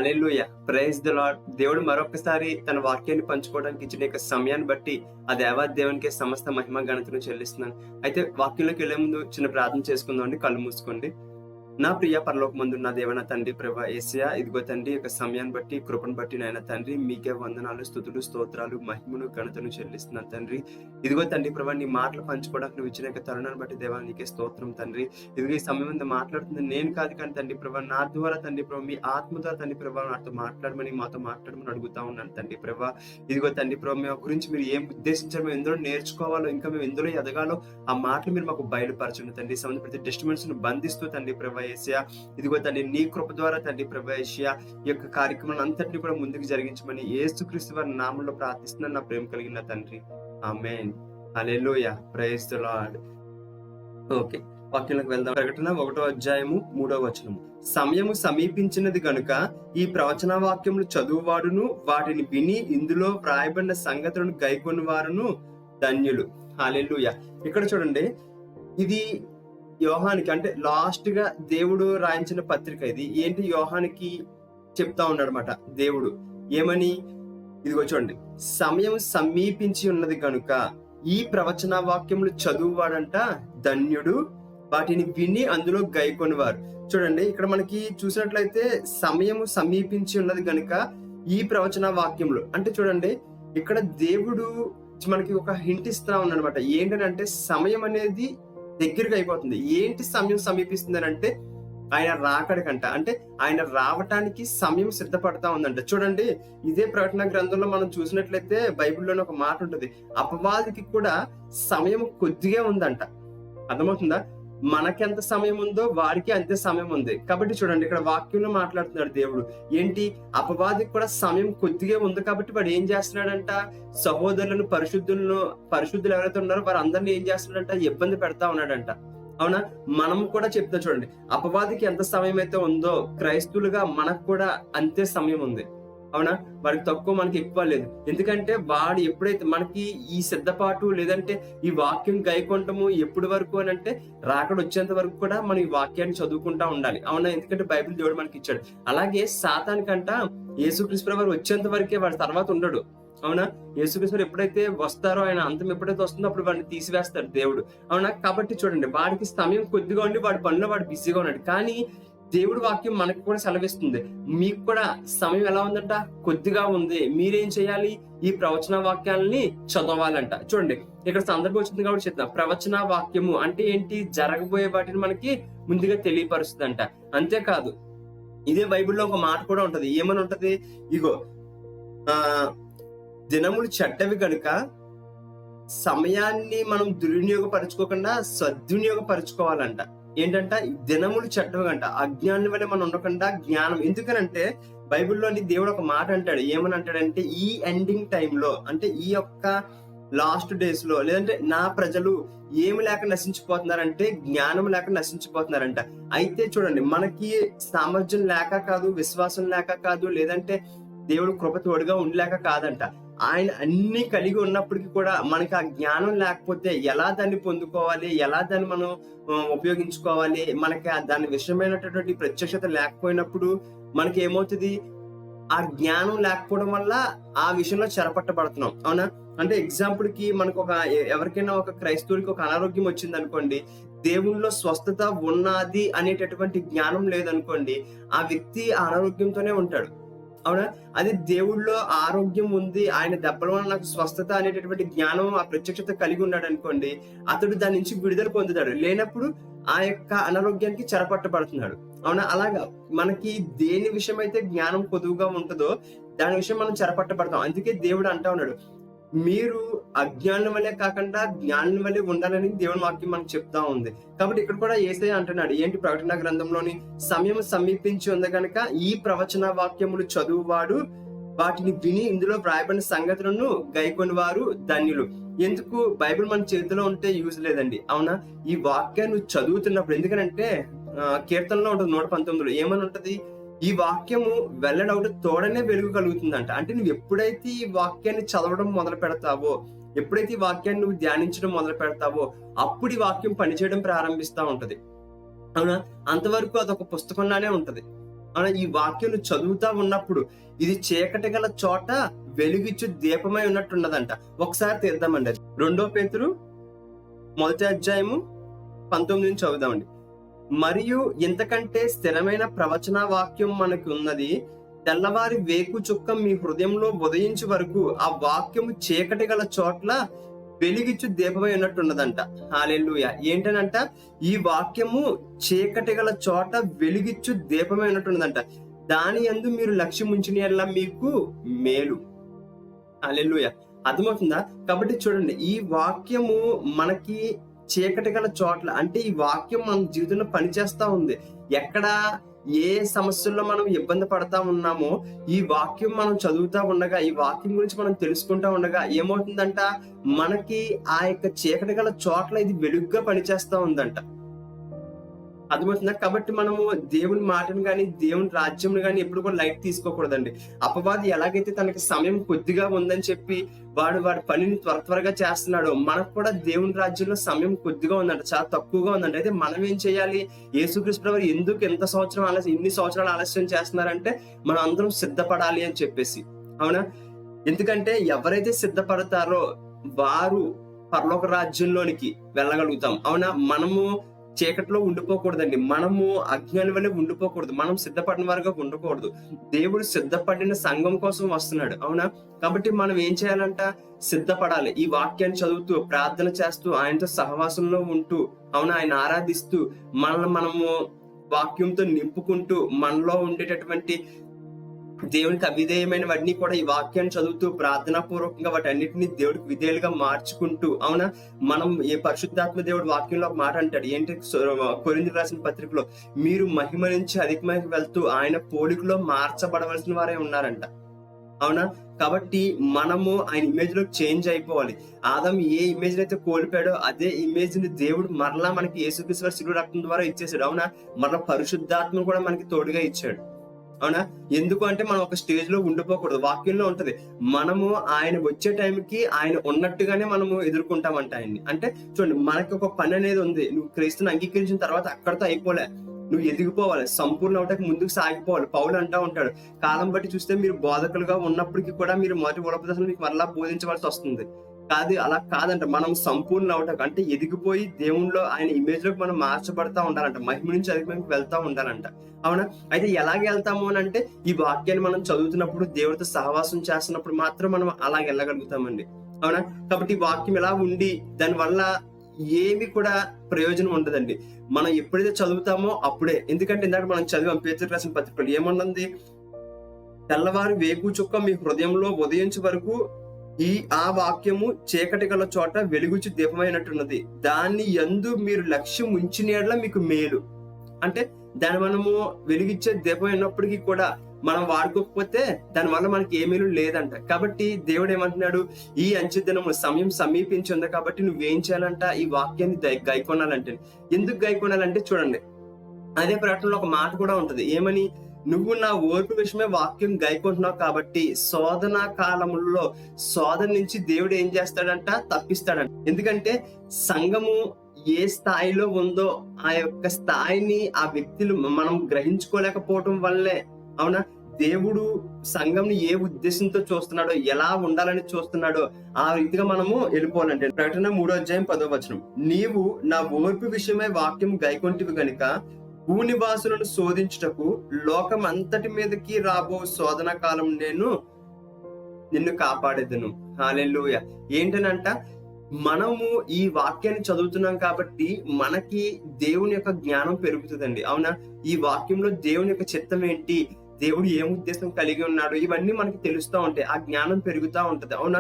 Hallelujah, praise the lord. దేవుడు మరొకసారి తన వాక్యాన్ని పంచుకోవడానికి ఇచ్చిన యొక్క సమయాన్ని బట్టి ఆ దేవాది దేవునికి సమస్త మహిమ ఘనతను చెల్లిస్తున్నాను. అయితే వాక్యంలోకి వెళ్లే ముందు చిన్న ప్రార్థన చేసుకుందాం అండి. కళ్ళు మూసుకోండి. నా ప్రియ పరలోకమందు నా దేవ నా తండ్రి ప్రభా యేసయ్యా, ఇదిగో తండ్రి యొక్క సమయాన్ని బట్టి కృపను బట్టి నాయన తండ్రి మీకే వందనాలు, స్తుతులు, స్తోత్రాలు, మహిమను ఘనతను చెల్లిస్తున్నాను తండ్రి. ఇదిగో తండ్రి ప్రభా నీ మాటలు పంచుకోవడానికి నువ్వు ఇచ్చిన యొక్క తరుణాన్ని బట్టి దేవా నీకే స్తోత్రం తండ్రి. ఇదిగో ఈ సమయం మీద మాట్లాడుతుంది నేను కాదు కానీ తండ్రి ప్రభా నా ద్వారా తండ్రి ప్రభా మీ ఆత్మ ద్వారా తండ్రి ప్రభా నాతో మాట్లాడమని అడుగుతా ఉన్నాను తండ్రి ప్రభా. ఇదిగో తండ్రి ప్రభా మీ గురించి మీరు ఏం ఉద్దేశించారు, మేము ఎందులో నేర్చుకోవాలో, ఇంకా మేము ఎందులో ఎదగాలో ఆ మాటలు మీరు మాకు బయలుపరచండి తండ్రి. సంబంధ ప్రతి డిస్టర్బెన్స్ ను బంధిస్తూ తండ్రి ప్రభా యేసయ్యా, ఇదిగో తండ్రి నీ కృప ద్వారా తండ్రి ప్రభా యేసయ్యా ఈ యొక్క కార్యక్రమాలను అంతటిని కూడా ముందుకు జరిగించమని యేసుక్రీస్తు వారి నామములో ప్రార్థిస్తున్నాను నా ప్రేమ కలిగిన తండ్రి. ఆమేన్. హల్లెలూయా, ప్రైజ్ ది లార్డ్. ఓకే, వాక్యంలోకి వెళ్దాం. ప్రకటన 1వ అధ్యాయము 3వ వచనం. సమయము సమీపించినది గనుక ఈ ప్రవచన వాక్యములు చదువువాడును వాటిని విని ఇందులో వ్రాయబడిన సంగతులను గైకొని వారును ధన్యులు. హల్లెలూయా. ఇక్కడ చూడండి, ఇది యోహానికి అంటే లాస్ట్ గా దేవుడు రాయించిన పత్రిక. ఇది ఏంటి, యోహానికి చెప్తా ఉన్నాడు అనమాట దేవుడు ఏమని. ఇదిగో చూడండి, సమయం సమీపించి ఉన్నది కనుక ఈ ప్రవచన వాక్యములు చదువువాడంట ధన్యుడు, వాటిని విని అందులో గైకొనివారు. చూడండి, ఇక్కడ మనకి చూసినట్లయితే సమయము సమీపించి ఉన్నది కనుక ఈ ప్రవచన వాక్యములు అంటే చూడండి, ఇక్కడ దేవుడు మనకి ఒక హింట్ ఇస్తా ఉన్నాడనమాట. ఏంటంటే సమయం అనేది దగ్గరగా అయిపోతుంది. ఏంటి సమయం సమీపిస్తుంది అంటే ఆయన రాకడికంట, అంటే ఆయన రావటానికి సమయం సిద్ధపడతా ఉందంట. చూడండి, ఇదే ప్రకటన గ్రంథంలో మనం చూసినట్లయితే బైబిల్లోనే ఒక మాట ఉంటుంది, అపవాదికి కూడా సమయం కొద్దిగా ఉందంట. అర్థమవుతుందా? మనకెంత సమయం ఉందో వారికి అంతే సమయం ఉంది. కాబట్టి చూడండి, ఇక్కడ వాక్యంలో మాట్లాడుతున్నాడు దేవుడు ఏంటి, అపవాదికి కూడా సమయం కొద్దిగా ఉంది. కాబట్టి వాడు ఏం చేస్తున్నాడంట, సహోదరులను పరిశుద్ధులు ఎవరైతే ఉన్నారో వారు అందరినీ ఏం చేస్తున్నాడంట, ఇబ్బంది పెడతా ఉన్నాడంట. అవునా? మనం కూడా చెప్తా చూడండి, అపవాదికి ఎంత సమయం అయితే ఉందో క్రైస్తువులుగా మనకు కూడా అంతే సమయం ఉంది. అవునా? వాడికి తక్కువ, మనకి ఎక్కువ లేదు. ఎందుకంటే వాడు ఎప్పుడైతే మనకి ఈ సిద్ధపాటు లేదంటే ఈ వాక్యం గైకొంటము ఎప్పుడు వరకు అని అంటే రాకడ వచ్చేంత వరకు కూడా మనం ఈ వాక్యాన్ని చదువుకుంటా ఉండాలి. అవునా? ఎందుకంటే బైబిల్ దేవుడు మనకి ఇచ్చాడు. అలాగే సాతానికంట యేసుక్రీస్తు ప్రభువు వచ్చేంత వరకే, వాడి తర్వాత ఉండడు. అవునా? యేసుక్రీస్తు ఎప్పుడైతే వస్తారో, ఆయన అంతం ఎప్పుడైతే వస్తుందో అప్పుడు వాడిని తీసివేస్తాడు దేవుడు. అవునా? కాబట్టి చూడండి, వాడికి సమయం కొద్దిగా ఉండి వాడి పనిలో వాడు బిజీగా ఉన్నాడు. కానీ దేవుడి వాక్యం మనకు కూడా సెలవిస్తుంది, మీకు కూడా సమయం ఎలా ఉందంట, కొద్దిగా ఉంది. మీరేం చేయాలి, ఈ ప్రవచన వాక్యాలని చదవాలంట. చూడండి, ఇక్కడ సందర్భం వచ్చింది కాబట్టి చెప్తాం. ప్రవచన వాక్యము అంటే ఏంటి, జరగబోయే వాటిని మనకి ముందుగా తెలియపరుస్తుందంట. అంతేకాదు, ఇదే బైబిల్లో ఒక మాట కూడా ఉంటది. ఏమని ఉంటది, ఇగో దినములు చెడ్డవి కనుక సమయాన్ని మనం దుర్వినియోగపరచుకోకుండా సద్వినియోగపరచుకోవాలంట. ఏంటంట, దినములు చెడ్డవగంట, అజ్ఞానం వల్ల మనం ఉండకుండా జ్ఞానం. ఎందుకనంటే బైబిల్లోని దేవుడు ఒక మాట అంటాడు. ఏమని అంటాడంటే, ఈ ఎండింగ్ టైంలో అంటే ఈ యొక్క లాస్ట్ డేస్ లో లేదంటే నా ప్రజలు ఏమి లేక నశించిపోతున్నారంటే జ్ఞానం లేక నశించిపోతున్నారంట. అయితే చూడండి, మనకి సామర్థ్యం లేక కాదు, విశ్వాసం లేక కాదు, లేదంటే దేవుడు కృప తోడుగా ఉండలేక కాదంట. ఆయన అన్ని కలిగి ఉన్నప్పటికీ కూడా మనకి ఆ జ్ఞానం లేకపోతే ఎలా దాన్ని పొందుకోవాలి, ఎలా దాన్ని మనం ఉపయోగించుకోవాలి, మనకి దాని విషయమైనటువంటి ప్రత్యక్షత లేకపోయినప్పుడు మనకి ఏమవుతుంది, ఆ జ్ఞానం లేకపోవడం వల్ల ఆ విషయంలో చెరపట్టబడుతున్నాం. అవునా? అంటే ఎగ్జాంపుల్ కి మనకు ఎవరికైనా ఒక క్రైస్తవుడికి ఒక అనారోగ్యం వచ్చింది అనుకోండి, దేవుళ్ళలో స్వస్థత ఉన్నది అనేటటువంటి జ్ఞానం లేదనుకోండి, ఆ వ్యక్తి అనారోగ్యంతోనే ఉంటాడు. అవునా? అది దేవుళ్ళో ఆరోగ్యం ఉంది, ఆయన దెబ్బల వల్ల నాకు స్వస్థత అనేటటువంటి జ్ఞానం, ఆ ప్రత్యక్షత కలిగి ఉన్నాడు అనుకోండి, అతడు దాని నుంచి విడుదల పొందుతాడు. లేనప్పుడు ఆ యొక్క అనారోగ్యానికి చెరపట్టబడుతున్నాడు. అవునా? అలాగా మనకి దేని విషయం అయితే జ్ఞానం పొదువుగా ఉంటుందో దాని విషయం మనం చెరపట్టబడతాం. అందుకే దేవుడు అంటా ఉన్నాడు, మీరు అజ్ఞానం వల్లే కాకుండా జ్ఞానం వల్లే ఉండాలని దేవుని వాక్యం మనకు చెప్తా ఉంది. కాబట్టి ఇక్కడ కూడా యేసయ్య అంటున్నాడు ఏంటి, ప్రకటన గ్రంథంలోని సమయం సమీపించి ఉంది కనుక ఈ ప్రవచన వాక్యములు చదువువాడు వాటిని విని ఇందులో వ్రాయబడిన సంగతులను గైకొని వారు ధన్యులు. ఎందుకు, బైబిల్ మన చేతిలో ఉంటే యూజ్ లేదండి. అవునా? ఈ వాక్యాన్ని చదువుతున్నప్పుడు, ఎందుకంటే కీర్తనలో ఉంటుంది 119లో ఏమని ఉంటది, ఈ వాక్యము వెల్లడవుట తోడనే వెలుగు కలుగుతుందంట. అంటే నువ్వు ఎప్పుడైతే ఈ వాక్యాన్ని చదవడం మొదలు పెడతావో, ఎప్పుడైతే ఈ వాక్యాన్ని నువ్వు ధ్యానించడం మొదలు పెడతావో అప్పుడు ఈ వాక్యం పనిచేయడం ప్రారంభిస్తా ఉంటది. అవునా? అంతవరకు అదొక పుస్తకంలానే ఉంటది. ఈ వాక్యం చదువుతా ఉన్నప్పుడు ఇది చీకటి గల చోట వెలుగిచ్చు దీపమై ఉన్నట్టున్నదంట. ఒకసారి తీద్దామండి. 2 పేతురు 1:19 నుంచి చదువుదామండి. మరియు ఇంతకంటే స్థిరమైన ప్రవచన వాక్యం మనకు ఉన్నది. తెల్లవారి వేకు చుక్క మీ హృదయంలో ఉదయించే వరకు ఆ వాక్యము చీకటి గల చోట్ల వెలిగిచ్చు దీపమై ఉన్నట్టున్నదంట. హల్లెలూయా. ఏంటనంట, ఈ వాక్యము చీకటి గల చోట వెలిగిచ్చు దీపమై ఉన్నట్టున్నదంట. దాని యందు మీరు లక్ష్యం ఉంచిన యెడల మీకు మేలు. హల్లెలూయా. అర్థమవుతుందా? కాబట్టి చూడండి, ఈ వాక్యము మనకి చీకటి గల చోట్ల, అంటే ఈ వాక్యం మన జీవితంలో పనిచేస్తా ఉంది. ఎక్కడ ఏ సమస్యల్లో మనం ఇబ్బంది పడతా ఉన్నామో ఈ వాక్యం మనం చదువుతా ఉండగా, ఈ వాక్యం గురించి మనం తెలుసుకుంటా ఉండగా ఏమవుతుందంట, మనకి ఆ యొక్క చీకటి గల చోట్ల ఇది వెలుగుగా పనిచేస్తా ఉందంట. అర్థమవుతుందా? కాబట్టి మనము దేవుని మాటను గాని, దేవుని రాజ్యం గాని ఎప్పుడు కూడా లైట్ తీసుకోకూడదండి. అపవాది ఎలాగైతే తనకి సమయం కొద్దిగా ఉందని చెప్పి వాడి పనిని త్వరగా చేస్తున్నాడో, మనకు కూడా దేవుని రాజ్యంలో సమయం కొద్దిగా ఉందంట, చాలా తక్కువగా ఉందంట. అయితే మనం ఏం చేయాలి? యేసుక్రీస్తు ప్రభువు ఎందుకు ఇన్ని సంవత్సరాలు ఆలస్యం చేస్తున్నారంటే మనం అందరం సిద్ధపడాలి అని చెప్పేసి. అవునా? ఎందుకంటే ఎవరైతే సిద్ధపడతారో వారు పరలోక రాజ్యంలోనికి వెళ్ళగలుగుతాం. అవునా? మనము చీకట్లో ఉండిపోకూడదండి. మనము అజ్ఞాని వల్లే ఉండిపోకూడదు. మనం సిద్ధపడిన వారుగా ఉండకూడదు. దేవుడు సిద్ధపడిన సంఘం కోసం వస్తున్నాడు. అవునా? కాబట్టి మనం ఏం చేయాలంట? సిద్ధపడాలి. ఈ వాక్యాన్ని చదువుతూ, ప్రార్థన చేస్తూ, ఆయనతో సహవాసంలో ఉంటూ, అవునా, ఆయన ఆరాధిస్తూ, మనము వాక్యంతో నింపుకుంటూ, మనలో ఉండేటటువంటి దేవునికి అవిధేయమైన వాటిని కూడా ఈ వాక్యాన్ని చదువుతూ ప్రార్థనా పూర్వకంగా వాటన్నిటిని దేవుడికి విధేయులుగా మార్చుకుంటూ, అవునా, మనం ఏ పరిశుద్ధాత్మ దేవుడు వాక్యంలో ఒక మాట అంటాడు. ఏంటి? కొరింథీయులకు రాసిన పత్రికలో, మీరు మహిమ నుంచి అధిక మహిమకి వెళ్తూ ఆయన పోలికలో మార్చబడవలసిన వారే ఉన్నారంట. అవునా? కాబట్టి మనము ఆయన ఇమేజ్ లో చేంజ్ అయిపోవాలి. ఆదాము ఏ ఇమేజ్ అయితే కోల్పోయాడో అదే ఇమేజ్ ని దేవుడు మరలా మనకి యేసుక్రీస్తు వారి శిలువ రక్తం ద్వారా ఇచ్చేసాడు. అవునా? మరలా పరిశుద్ధాత్మను కూడా మనకి తోడుగా ఇచ్చాడు. అవునా? ఎందుకు అంటే మనం ఒక స్టేజ్ లో ఉండిపోకూడదు. వాక్యంలో ఉంటది, మనము ఆయన వచ్చే టైంకి ఆయన ఉన్నట్టుగానే మనము ఎదుర్కొంటామంట ఆయన్ని. అంటే చూడండి, మనకి ఒక పని అనేది ఉంది. నువ్వు క్రీస్తుని అంగీకరించిన తర్వాత అక్కడితో అయిపోలే, నువ్వు ఎదిగిపోవాలి, సంపూర్ణ అవటానికి ముందుకు సాగిపోవాలి. పౌలు అంటా ఉంటాడు, కాలం బట్టి చూస్తే మీరు బోధకులుగా ఉన్నప్పటికీ కూడా మీరు మొదటి ఉపదేశం మీకు మరలా బోధించవలసి వస్తుంది. అలా కాదంట. మనం సంపూర్ణ అవటం అంటే ఎదిగిపోయి దేవుణ్ణిలో ఆయన ఇమేజ్ లోకి మనం మార్చబడతా ఉండాలంట. మహిమ నుంచి అధిక వెళ్తా ఉండాలంట. అవునా? అయితే ఎలాగ వెళ్తాము అని అంటే, ఈ వాక్యాన్ని మనం చదువుతున్నప్పుడు, దేవుడితో సహవాసం చేస్తున్నప్పుడు మాత్రం మనం అలాగ వెళ్ళగలుగుతామండి. అవునా? కాబట్టి ఈ వాక్యం ఎలా ఉండి దానివల్ల ఏమి కూడా ప్రయోజనం ఉండదండి. మనం ఎప్పుడైతే చదువుతామో అప్పుడే. ఎందుకంటే ఇందాక మనం చదివాం పేతురు రాసిన పత్రికలు ఏమన్నది, తెల్లవారు వేకు చుక్క మీ హృదయంలో ఉదయించే వరకు ఆ వాక్యము చీకటి గల చోట వెలుగుచి దీపమైనట్టున్నది. దాన్ని యందు మీరు లక్ష్యం ఉంచిన యెడల మీకు మేలు. అంటే దాన్ని మనము వెలిగించే దీపం అయినప్పటికీ కూడా మనం వాడుకోకపోతే దానివల్ల మనకి ఏ మేలు లేదంట. కాబట్టి దేవుడు ఏమంటున్నాడు, ఈ అంచె దినము సమయం సమీపించింది కాబట్టి నువ్వేం చేయాలంట, ఈ వాక్యాన్ని గైకొనాలంటే. ఎందుకు గైకొనాలంటే చూడండి, అదే ప్రకటనలో ఒక మాట కూడా ఉంటది. ఏమని? నువ్వు నా ఓర్పు విషయమే వాక్యం గైకొంటున్నావు కాబట్టి శోధన కాలముల్లో శోధన నుంచి దేవుడు ఏం చేస్తాడంట, తప్పిస్తాడంట. ఎందుకంటే సంఘము ఏ స్థాయిలో ఉందో ఆ యొక్క స్థాయిని ఆ వ్యక్తులు మనం గ్రహించుకోలేకపోవటం వల్లే, అవునా, దేవుడు సంఘంని ఏ ఉద్దేశంతో చూస్తున్నాడో, ఎలా ఉండాలని చూస్తున్నాడో ఆ రీతిగా మనము వెళ్ళిపోవాలంటే. ప్రకటన 3:10 నీవు నా ఓర్పు విషయమై వాక్యం గైకొంటివి గనుక భూనివాసులను శోధించుటకు లోకం అంతటి మీదకి రాబో శోధన కాలం నేను నిన్ను కాపాడేదను. హల్లెలూయా. ఏంటనంట, మనము ఈ వాక్యాన్ని చదువుతున్నాం కాబట్టి మనకి దేవుని యొక్క జ్ఞానం పెరుగుతుందండి. అవునా? ఈ వాక్యంలో దేవుని యొక్క చిత్తం ఏంటి, దేవుడు ఏం ఉద్దేశం కలిగి ఉన్నాడు, ఇవన్నీ మనకి తెలుస్తూ ఉంటాయి. ఆ జ్ఞానం పెరుగుతూ ఉంటది. అవునా?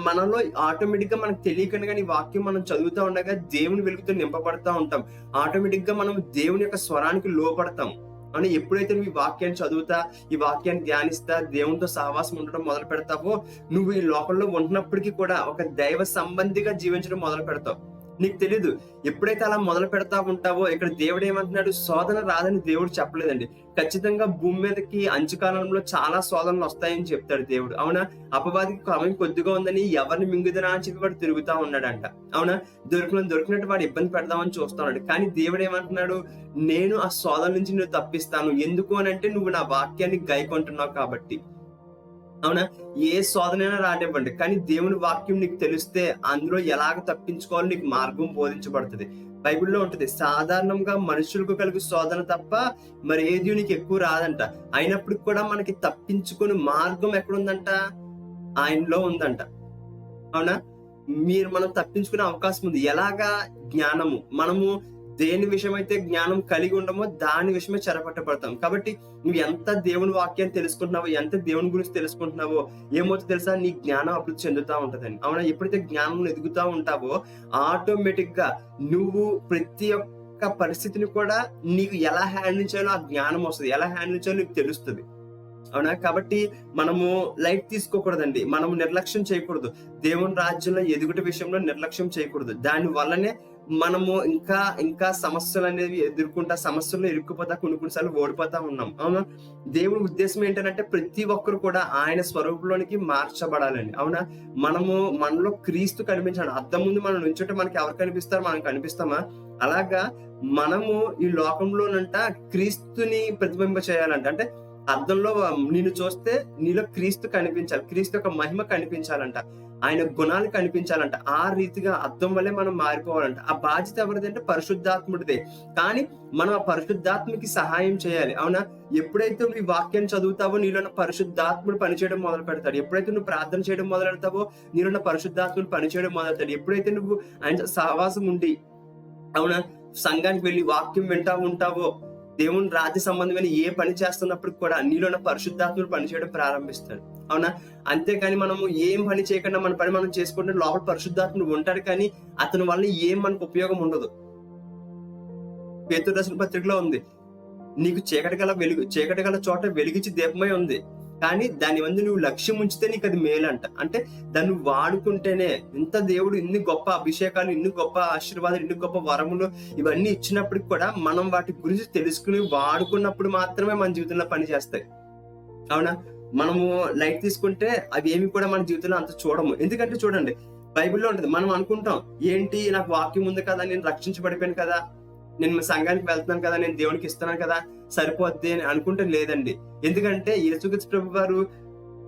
మనలో ఆటోమేటిక్ గా మనకు తెలియకుండా ఈ వాక్యం మనం చదువుతూ ఉండగా దేవుని వెలుగుతో నింపబడతా ఉంటాం. ఆటోమేటిక్ గా మనం దేవుని యొక్క స్వరానికి లోపడతాం. అని ఎప్పుడైతే నువ్వు ఈ వాక్యాన్ని చదువుతా, ఈ వాక్యాన్ని ధ్యానిస్తా, దేవునితో సహవాసం ఉండడం మొదలు పెడతావో, నువ్వు ఈ లోకంలో ఉంటున్నప్పటికీ కూడా ఒక దైవ సంబంధిగా జీవించడం మొదలు పెడతావు. నీకు తెలీదు. ఎప్పుడైతే అలా మొదలు పెడతా ఉంటావో, ఇక్కడ దేవుడు ఏమంటున్నాడు, శోధన రాదని దేవుడు చెప్పలేదండి. ఖచ్చితంగా భూమి మీదకి అంచుకాలంలో చాలా శోధనలు వస్తాయని చెప్తాడు దేవుడు. అవునా? అపవాదికి సమయం కొద్దిగా ఉందని ఎవరిని మింగుదరా అని చెప్పి వాడు తిరుగుతా ఉన్నాడంట. అవునా? దొరికినట్టు వాడు ఇబ్బంది పెడదామని చూస్తా ఉన్నాడు. కానీ దేవుడు ఏమంటున్నాడు, నేను ఆ శోధన నుంచి నువ్వు తప్పిస్తాను. ఎందుకు అని అంటే నువ్వు నా వాక్యాన్ని గైకొంటున్నావు కాబట్టి. అవునా? ఏ శోధనైనా రానివ్వండి, కానీ దేవుని వాక్యం నీకు తెలిస్తే అందులో ఎలాగ తప్పించుకోవాలో నీకు మార్గం బోధించబడుతుంది. బైబిల్లో ఉంటుంది, సాధారణంగా మనుషులకు కలిగే శోధన తప్ప మరి ఏది నీకు ఎక్కువ రాదంట. అయినప్పటికి కూడా మనకి తప్పించుకునే మార్గం ఎక్కడుందంట, ఆయనలో ఉందంట. అవునా? మనం తప్పించుకునే అవకాశం ఉంది. ఎలాగా? జ్ఞానము. మనము దేని విషయమైతే జ్ఞానం కలిగి ఉండమో దాని విషయమే చెరపట్టబడతాం. కాబట్టి నువ్వు ఎంత దేవుని వాక్యాన్ని తెలుసుకుంటున్నావో, ఎంత దేవుని గురించి తెలుసుకుంటున్నావో ఏమవుతుందో తెలుసా, నీ జ్ఞానం అభివృద్ధి చెందుతా ఉంటదని. అవునా? ఎప్పుడైతే జ్ఞానం ఎదుగుతా ఉంటావో ఆటోమేటిక్ గా నువ్వు ప్రతి ఒక్క పరిస్థితిని కూడా నీకు ఎలా హ్యాండిల్ చేయాలో ఆ జ్ఞానం వస్తుంది, ఎలా హ్యాండిల్ చేయాలో నీకు తెలుస్తుంది. అవునా? కాబట్టి మనము లైట్ తీసుకోకూడదండి, మనము నిర్లక్ష్యం చేయకూడదు. దేవుని రాజ్యంలో ఎదుగుట విషయంలో నిర్లక్ష్యం చేయకూడదు. దాని వల్లనే మనము ఇంకా ఇంకా సమస్యలు అనేవి ఎదుర్కొంటా, సమస్యల్లో ఇరుక్కుపోతా, కొన్నిసార్లు ఓడిపోతా ఉన్నాం. అవునా? దేవుడి ఉద్దేశం ఏంటంటే ప్రతి ఒక్కరు కూడా ఆయన స్వరూపంలోనికి మార్చబడాలండి. అవునా? మనలో క్రీస్తు కనిపించాలి. అద్దం ముందు మనం నుంచుంటే మనకి ఎవరు కనిపిస్తారు? మనం కనిపిస్తామా? అలాగా మనము ఈ లోకంలోనంట క్రీస్తుని ప్రతిబింబ చేయాలంట. అంటే అద్దంలో నిన్ను చూస్తే నీలో క్రీస్తు కనిపించాలి, క్రీస్తు యొక్క మహిమ కనిపించాలంట, ఆయన గుణాలు కనిపించాలంట. ఆ రీతిగా అద్దం వల్లే మనం మారిపోవాలంట. ఆ బాధ్యత ఎవరిదంటే పరిశుద్ధాత్ముడిదే. కానీ మనం ఆ పరిశుద్ధాత్మకి సహాయం చేయాలి. అవునా? ఎప్పుడైతే నువ్వు ఈ వాక్యాన్ని చదువుతావో నీలో పరిశుద్ధాత్ముడు పనిచేయడం మొదలు పెడతాడు. ఎప్పుడైతే నువ్వు ప్రార్థన చేయడం మొదలు పెడతావో నీలో పరిశుద్ధాత్ముడు పనిచేయడం మొదలెడతాడు. ఎప్పుడైతే నువ్వు ఆయన సహవాసం ఉండి, అవునా, సంఘానికి వెళ్ళి వాక్యం వింటా ఉంటావో, దేవుని రాజ్య సంబంధమైన ఏ పని చేస్తున్నప్పుడు కూడా నీలో పరిశుద్ధాత్ముడు పనిచేయడం ప్రారంభిస్తాడు. అవునా? అంతేకాని మనము ఏం పని చేయకుండా మన పని మనం చేసుకుంటే లోపల పరిశుద్ధాత్ముడు ఉంటాడు, కానీ అతని వల్ల ఏం మనకు ఉపయోగం ఉండదు. పేతురు రాసిన పత్రికలో ఉంది, నీకు చీకటి గల చోట వెలిగించి దీపమై ఉంది, కానీ దాని వందు నువ్వు లక్ష్యం ఉంచితే నీకు అది మేలంట. అంటే దాన్ని వాడుకుంటేనే, ఇంత దేవుడు ఇన్ని గొప్ప అభిషేకాలు, ఇన్ని గొప్ప ఆశీర్వాదాలు, ఇన్ని గొప్ప వరములు ఇవన్నీ ఇచ్చినప్పటికి కూడా మనం వాటి గురించి తెలుసుకుని వాడుకున్నప్పుడు మాత్రమే మన జీవితంలో పని చేస్తాయి. అవునా? మనము లైట్ తీసుకుంటే అవి ఏమి కూడా మన జీవితంలో అంత చూడము. ఎందుకంటే చూడండి, బైబిల్లో ఉంటుంది, మనం అనుకుంటాం ఏంటి, నాకు వాక్యం ఉంది కదా, నేను రక్షించబడిపోయాను కదా, నేను సంఘానికి వెళ్తున్నాను కదా, నేను దేవునికి ఇస్తున్నాను కదా, సరిపోద్ది అని అనుకుంటే లేదండి. ఎందుకంటే యేసుక్రీస్తు ప్రభు వారు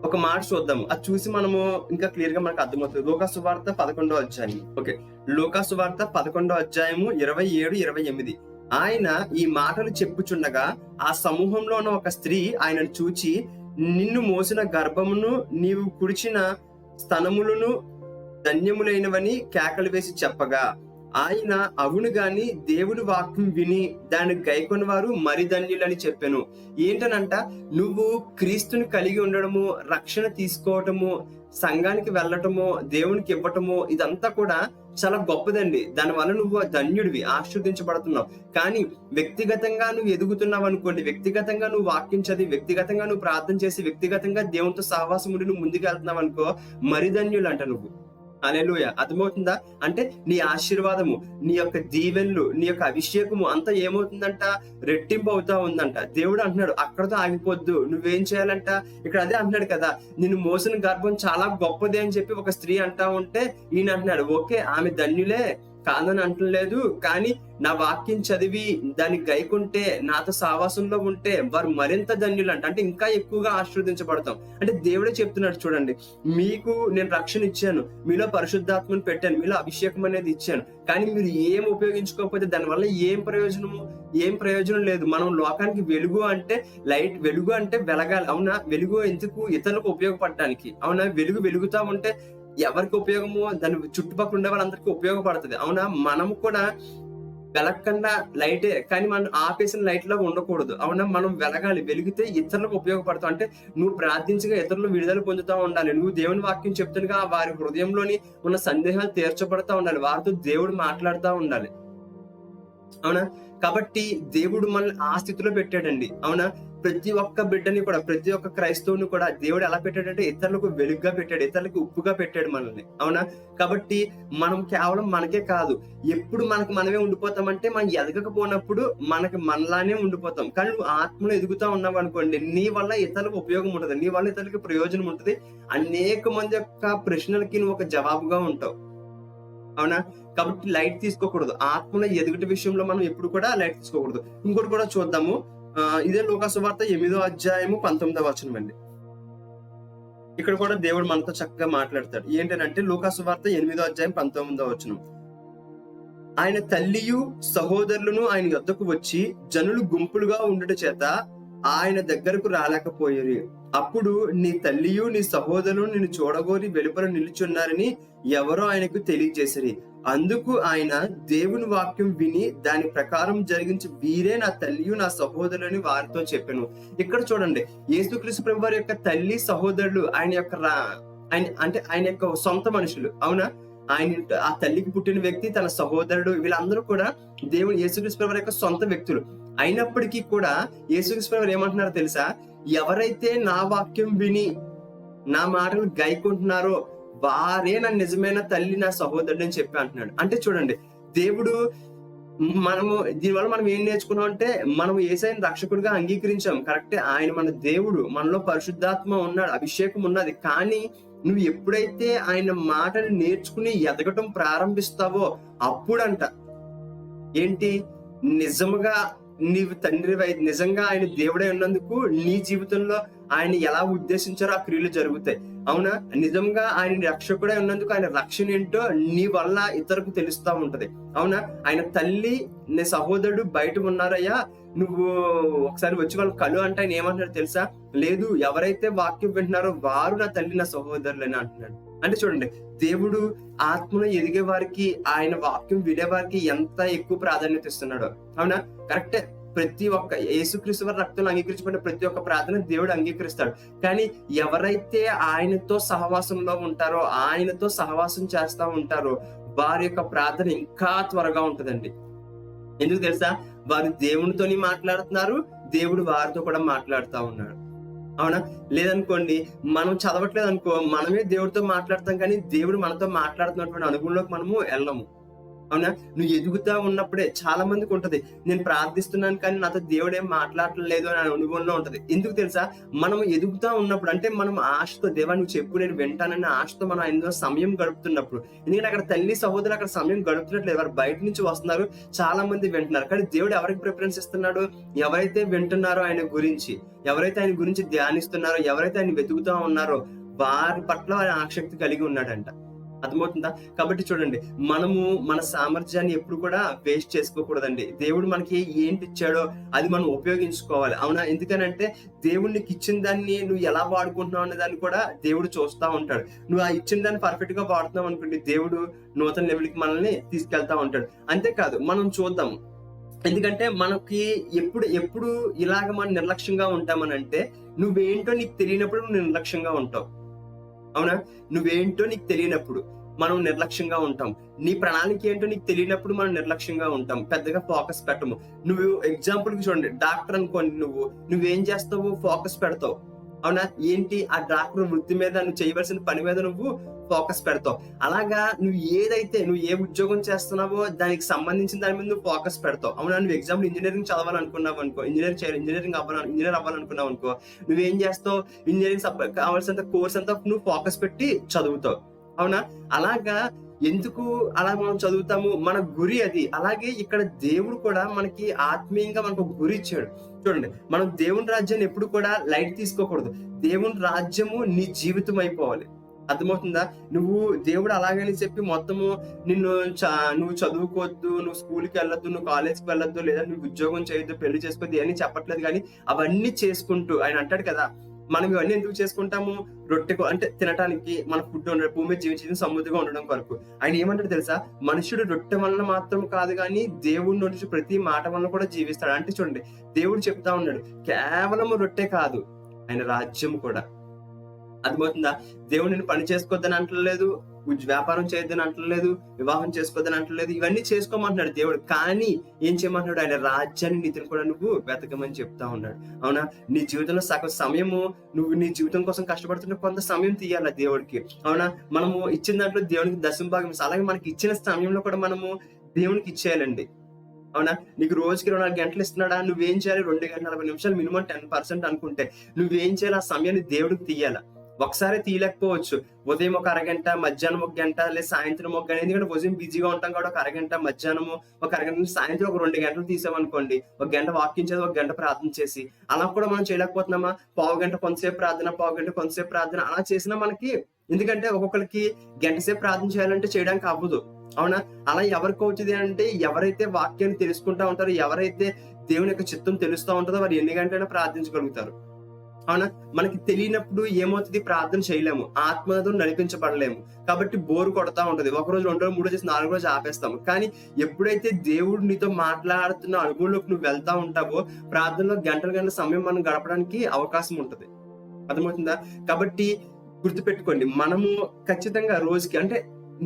ఒక మాట చూద్దాము, అది చూసి మనము ఇంకా క్లియర్ గా మనకు అర్థమవుతుంది. లూకా సువార్త 11వ అధ్యాయం. ఓకే, లూకా సువార్త 11వ అధ్యాయము 27-28. ఆయన ఈ మాటలు చెప్పుచుండగా ఆ సమూహంలో ఉన్న ఒక స్త్రీ ఆయనను చూచి, నిన్ను మోసిన గర్భమును నీవు కుడిచిన స్తనములను ధన్యములైనవని కేకలు వేసి చెప్పగా, ఆయన అవును గాని దేవుడి వాక్యం విని దాన్ని గైకొని వారు మరి ధన్యులని చెప్పాను. ఏంటనంట, నువ్వు క్రీస్తుని కలిగి ఉండడము, రక్షణ తీసుకోవటము, సంఘానికి వెళ్ళటము, దేవునికి ఇవ్వటము, ఇదంతా కూడా చాలా గొప్పదండి. దానివల్ల నువ్వు ధన్యుడివి, ఆశీర్వదించబడుతున్నావు. కానీ వ్యక్తిగతంగా నువ్వు ఎదుగుతున్నావు అనుకోండి, వ్యక్తిగతంగా నువ్వు వాక్యం చదివి, వ్యక్తిగతంగా నువ్వు ప్రార్థన చేసి, వ్యక్తిగతంగా దేవునితో సహవాసం ఉండి నువ్వు ముందుకు వెళ్తున్నావు అనుకో, మరి ధన్యులు అంట నువ్వు. హల్లెలూయా. అర్థమవుతుందా? అంటే నీ ఆశీర్వాదము, నీ యొక్క దీవెనలు, నీ యొక్క అభిషేకము అంతా ఏమవుతుందంట, రెట్టింపు అవుతా ఉందంట. దేవుడు అంటున్నాడు అక్కడతో ఆగిపోద్దు, నువ్వేం చేయాలంట, ఇక్కడ అదే అంటున్నాడు కదా, నిన్ను మోసిన గర్భం చాలా గొప్పది అని చెప్పి ఒక స్త్రీ అంటా ఉంటే ఈయన అంటున్నాడు, ఓకే ఆమె ధన్యులే కాదని అంటలేదు, కానీ నా వాక్యం చదివి దాన్ని గైకుంటే, నాతో సావాసంలో ఉంటే వారు మరింత ధన్యులంట. అంటే ఇంకా ఎక్కువగా ఆశీర్వదించబడతాం. అంటే దేవుడే చెప్తున్నాడు, చూడండి, మీకు నేను రక్షణ ఇచ్చాను, మీలో పరిశుద్ధాత్మను పెట్టాను, మీలో అభిషేకం అనేది ఇచ్చాను, కానీ మీరు ఏం ఉపయోగించుకోకపోతే దానివల్ల ఏం ప్రయోజనం లేదు. మనం లోకానికి వెలుగు అంటే లైట్, వెలుగు అంటే వెలగాలి. అవునా? వెలుగు ఎందుకు? ఇతరులకు ఉపయోగపడటానికి. అవునా? వెలుగుతా ఉంటే ఎవరికి ఉపయోగమో దాని చుట్టుపక్కల ఉండే వాళ్ళందరికీ ఉపయోగపడుతుంది. అవునా? మనము కూడా వెలగకుండా లైటే, కానీ మనం ఆపేసిన లైట్ లాగా ఉండకూడదు. అవునా? మనం వెలగాలి, వెలిగితే ఇతరులకు ఉపయోగపడతాం. అంటే నువ్వు ప్రార్థించగా ఇతరులు విడుదల పొందుతూ ఉండాలి, నువ్వు దేవుని వాక్యం చెప్తుండగా వారి హృదయంలోని ఉన్న సందేహాలు తీర్చబడతా ఉండాలి, వారితో దేవుడు మాట్లాడుతూ ఉండాలి. అవునా? కాబట్టి దేవుడు మనల్ని ఆ స్థితిలో పెట్టాడండి. అవునా? ప్రతి ఒక్క బిడ్డని కూడా, ప్రతి ఒక్క క్రైస్తవుని కూడా దేవుడు ఎలా పెట్టాడంటే ఇతరులకు వెలుగుగా పెట్టాడు, ఇతరులకు ఉప్పుగా పెట్టాడు మనల్ని. అవునా? కాబట్టి మనం కేవలం మనకే కాదు, ఎప్పుడు మనకు మనమే ఉండిపోతామంటే మనం ఎదగకపోయినప్పుడు మనకి మనలానే ఉండిపోతాం. కానీ నువ్వు ఆత్మలో ఎదుగుతా ఉన్నావు అనుకోండి, నీ వల్ల ఇతరులకు ఉపయోగం ఉంటుంది, నీ వల్ల ఇతరులకు ప్రయోజనం ఉంటుంది. అనేక మంది యొక్క ప్రశ్నలకి నువ్వు ఒక జవాబుగా ఉంటావు. అవునా? కాబట్టి లైట్ తీసుకోకూడదు. ఆత్మలో ఎదుగుట విషయంలో మనం ఎప్పుడు కూడా లైట్ తీసుకోకూడదు. ఇంకోటి కూడా చూద్దాము. ఇదే లూకా సువార్త 8వ అధ్యాయము 19వ వచనం అండి. ఇక్కడ కూడా దేవుడు మనతో చక్కగా మాట్లాడతాడు. ఏంటంటే లూకా సువార్త 8వ అధ్యాయం 19వ వచనం. ఆయన తల్లియు సహోదరులను ఆయన యొద్దకు వచ్చి జనులు గుంపులుగా ఉండుట చేత ఆయన దగ్గరకు రాలేకపోయారు. అప్పుడు నీ తల్లియు నీ సహోదరులు నిన్ను చూడగోరి వెలుపల నిలుచున్నారని ఎవరో ఆయనకు తెలియజేసిరి. అందుకు ఆయన దేవుని వాక్యం విని దాని ప్రకారం జరిగించి వీరే నా తల్లియు నా సహోదరులని వారితో చెప్పాను. ఇక్కడ చూడండి, యేసుక్రీస్తు ప్రభు వారి యొక్క తల్లి సహోదరులు ఆయన యొక్క సొంత మనుషులు. అవునా? ఆ తల్లికి పుట్టిన వ్యక్తి, తన సహోదరుడు, వీళ్ళందరూ కూడా దేవుడు యేసుక్రీస్తు ప్రభు వారి యొక్క సొంత వ్యక్తులు అయినప్పటికీ కూడా యేసుక్రీస్తు ప్రభు ఏమంటున్నారో తెలుసా? ఎవరైతే నా వాక్యం విని నా మాటలు గైకుంటున్నారో వారే నా నిజమైన తల్లి, నా సహోదరుడు అని చెప్పి అంటున్నాడు. అంటే చూడండి, దేవుడు దీనివల్ల మనం ఏం నేర్చుకున్నాం అంటే, మనం యేసయ్యను రక్షకుడిగా అంగీకరించాం, కరెక్టే. ఆయన మన దేవుడు, మనలో పరిశుద్ధాత్మ ఉన్నాడు, అభిషేకం ఉన్నది. కానీ నువ్వు ఎప్పుడైతే ఆయన మాటను నేర్చుకుని ఎదగటం ప్రారంభిస్తావో అప్పుడంట ఏంటి, నిజముగా నీవు తండ్రివై నిజంగా ఆయన దేవుడై ఉన్నందుకు నీ జీవితంలో ఆయన ఎలా ఉద్దేశించారో ఆ క్రియలు జరుగుతాయి. అవునా? నిజంగా ఆయన రక్షకుడై ఉన్నందుకు ఆయన రక్షణ ఏంటో నీ వల్ల ఇతరులకు తెలుస్తా ఉంటది. అవునా? ఆయన తల్లి, నీ సహోదరుడు బయట ఉన్నారయ్యా, నువ్వు ఒకసారి వచ్చి వాళ్ళ కలు అంటే ఆయన ఏమంటున్నాడు తెలుసా? లేదు, ఎవరైతే వాక్యం వింటున్నారో వారు నా తల్లి, నా సహోదరులు అని అంటున్నాడు. అంటే చూడండి, దేవుడు ఆత్మలో ఎదిగే వారికి, ఆయన వాక్యం వినే వారికి ఎంత ఎక్కువ ప్రాధాన్యత ఇస్తున్నాడో. అవునా? కరెక్టే. ప్రతి ఒక్క యేసుక్రీస్తు వారి రక్తంలో అంగీకరించబడిన ప్రతి ఒక్క ప్రార్థన దేవుడు అంగీకరిస్తాడు. కానీ ఎవరైతే ఆయనతో సహవాసంలో ఉంటారో, ఆయనతో సహవాసం చేస్తా ఉంటారో వారి యొక్క ప్రార్థన ఇంకా త్వరగా ఉంటదండి. ఎందుకు తెలుసా? వారు దేవునితోని మాట్లాడుతున్నారు, దేవుడు వారితో కూడా మాట్లాడుతూ ఉన్నాడు. అవునా? లేదనుకోండి, మనం చదవట్లేదు అనుకో, మనమే దేవుడితో మాట్లాడతాం కానీ దేవుడు మనతో మాట్లాడుతున్నటువంటి అనుభవంలోకి మనము వెళ్ళము. అవునా? నువ్వు ఎదుగుతా ఉన్నప్పుడే చాలా మందికి ఉంటది, నేను ప్రార్థిస్తున్నాను కానీ నాతో దేవుడు ఏం మాట్లాడలేదు అని అనుభవంలో ఉంటది. ఎందుకు తెలుసా? మనం ఎదుగుతా ఉన్నప్పుడు, అంటే మనం ఆశతో, దేవా నువ్వు చెప్పు నేను వింటానన్న ఆశతో మనం ఆయనతో సమయం గడుపుతున్నప్పుడు, ఎందుకంటే అక్కడ తల్లి సహోదరులు అక్కడ సమయం గడుపుతున్నట్లేదు, వారు బయట నుంచి వస్తున్నారు, చాలా మంది వింటున్నారు. కానీ దేవుడు ఎవరికి ప్రిఫరెన్స్ ఇస్తున్నాడు? ఎవరైతే వింటున్నారో ఆయన గురించి, ఎవరైతే ఆయన గురించి ధ్యానిస్తున్నారో, ఎవరైతే ఆయన వెతుకుతా ఉన్నారో వారి పట్ల ఆయన ఆసక్తి కలిగి ఉన్నాడంట. అర్థమవుతుందా? కాబట్టి చూడండి, మనము మన సామర్థ్యాన్ని ఎప్పుడు కూడా వేస్ట్ చేసుకోకూడదండి. దేవుడు మనకి ఏంటి ఇచ్చాడో అది మనం ఉపయోగించుకోవాలి. అవునా? ఎందుకనంటే దేవుడు నీకు ఇచ్చిన దాన్ని నువ్వు ఎలా వాడుకుంటున్నావు అనే దాన్ని కూడా దేవుడు చూస్తా ఉంటాడు. నువ్వు ఆ ఇచ్చిన దాన్ని పర్ఫెక్ట్ గా వాడుతున్నావు అనుకోండి, దేవుడు నూతన లెవెల్కి మనల్ని తీసుకెళ్తా ఉంటాడు. అంతేకాదు, మనం చూద్దాం, ఎందుకంటే మనకి ఎప్పుడు ఇలాగ మనం నిర్లక్ష్యంగా ఉంటామనంటే, నువ్వేంటో నీకు తెలియనప్పుడు నువ్వు నిర్లక్ష్యంగా ఉంటావు. అవునా? నువ్వేంటో నీకు తెలియనప్పుడు మనం నిర్లక్ష్యంగా ఉంటాం. నీ ప్రణాళిక ఏంటో నీకు తెలియనప్పుడు మనం నిర్లక్ష్యంగా ఉంటాం, పెద్దగా ఫోకస్ పెట్టము. నువ్వు ఎగ్జాంపుల్ కి చూడండి, డాక్టర్ అనుకోండి, నువ్వేం చేస్తావు? ఫోకస్ పెడతావు. అవునా? ఏంటి? ఆ డాక్టర్ వృత్తి మీద, నువ్వు చేయవలసిన పని మీద నువ్వు ఫోకస్ పెడతావు. అలాగా నువ్వు ఏ ఉద్యోగం చేస్తున్నావో దానికి సంబంధించిన దాని మీద నువ్వు ఫోకస్ పెడతావు. అవునా? నువ్వు ఎగ్జాంపుల్ ఇంజనీరింగ్ చదవాలనుకున్నావు అనుకో, ఇంజనీర్ అవ్వాలనుకున్నావు అనుకో, నువ్వేం చేస్తావు? ఇంజనీరింగ్ కావాల్సినంత కోర్స్ అంతా నువ్వు ఫోకస్ పెట్టి చదువుతావు. అవునా? అలాగా ఎందుకు అలా మనం చదువుతాము? మన గురి అది. అలాగే ఇక్కడ దేవుడు కూడా మనకి ఆత్మీయంగా మనకు ఒక గురి ఇచ్చాడు. చూడండి, మనం దేవుని రాజ్యాన్ని ఎప్పుడు కూడా లైట్ తీసుకోకూడదు. దేవుని రాజ్యము నీ జీవితం అయిపోవాలి. అర్థమవుతుందా? నువ్వు దేవుడు అలాగని చెప్పి మొత్తము నువ్వు చదువుకోవద్దు, నువ్వు స్కూల్కి వెళ్ళొద్దు, నువ్వు కాలేజ్కి వెళ్ళొద్దు, లేదా నువ్వు ఉద్యోగం చేయొద్దు, పెళ్లి చేసుకోవద్దు అని చెప్పట్లేదు. కానీ అవన్నీ చేసుకుంటూ ఆయన అంటాడు కదా, మనం ఇవన్నీ ఎందుకు చేసుకుంటాము? రొట్టెకు అంటే తినటానికి, మన ఫుడ్ ఉండడం, భూమి మీద జీవించడం, సమృద్ధిగా ఉండడం కొరకు. ఆయన ఏమంటాడు తెలుసా? మనుషుడు రొట్టె వలన మాత్రం కాదు కానీ దేవుడి నుంచి ప్రతి మాట వలన కూడా జీవిస్తాడు. అంటే చూడండి, దేవుడు చెప్తా ఉన్నాడు, కేవలం రొట్టె కాదు, ఆయన రాజ్యం కూడా. అర్థమవుతుందా? దేవుడు నిన్ను పని చేసుకోవద్దని అంటలేదు, వ్యాపారం చేయొద్దని అంటలేదు, వివాహం చేసుకోవద్దని అంటలేదు, ఇవన్నీ చేసుకోమంటున్నాడు దేవుడు. కానీ ఏం చేయమంటున్నాడు? ఆయన రాజ్యాన్ని, నీతిని కూడా నువ్వు వెతకమని చెప్తా ఉన్నాడు. అవునా? నీ జీవితంలో సగం సమయము నువ్వు నీ జీవితం కోసం కష్టపడుతున్న కొంత సమయం తీయాలి దేవుడికి. అవునా? మనము ఇచ్చిన దాంట్లో దేవునికి దశమ భాగం ఇస్తాం. అలాగే మనకి ఇచ్చిన సమయంలో కూడా మనము దేవునికి ఇచ్చేయాలండి. అవునా? నీకు రోజుకి 24 గంటలు ఇస్తున్నాడా? నువ్వేం చేయాలి? 2 గంటల 40 నిమిషాలు మినిమం 10% అనుకుంటే నువ్వేం చేయాలి? ఆ సమయాన్ని దేవుడికి తీయాలి. ఒకసారి తీయలేకపోవచ్చు. ఉదయం ఒక అరగంట, మధ్యాహ్నం 1 గంట, లేదా సాయంత్రం 1 గంట. ఎందుకంటే ఉదయం బిజీగా ఉంటాం కాబట్టి ఒక అరగంట, మధ్యాహ్నము ఒక అరగంట, సాయంత్రం ఒక 2 గంటలు తీసామనుకోండి. 1 గంట వాక్యం చదివి, 1 గంట ప్రార్థన చేసి, అలా కూడా మనం చేయలేకపోతున్నామా? పావు గంట కొంతసేపు ప్రార్థన, పావు గంట కొంతసేపు ప్రార్థన, అలా చేసినా మనకి, ఎందుకంటే ఒక్కొక్కరికి గంట సేపు ప్రార్థన చేయాలంటే చేయడానికి అవ్వదు. అవునా? అలా ఎవరికి అవుతుంది అంటే, ఎవరైతే వాక్యాన్ని తెలుసుకుంటా ఉంటారో, ఎవరైతే దేవుని యొక్క చిత్తం తెలుస్తూ ఉంటుందో వారు ఎన్ని గంటలైనా ప్రార్థించగలుగుతారు. అవునా? మనకి తెలియనప్పుడు ఏమవుతుంది? ప్రార్థన చేయలేము, ఆత్మతో నడిపించబడలేము. కాబట్టి బోరు కొడతా ఉంటది. ఒక రోజు, 2 రోజు, 3 రోజు, 4 రోజు ఆపేస్తాము. కానీ ఎప్పుడైతే దేవుడు నీతో మాట్లాడుతున్న అనుభవంలోకి నువ్వు వెళ్తా ఉంటావో, ప్రార్థనలో గంటల గంటల సమయం మనం గడపడానికి అవకాశం ఉంటది. అర్థమవుతుందా? కాబట్టి గుర్తుపెట్టుకోండి, మనము ఖచ్చితంగా రోజుకి, అంటే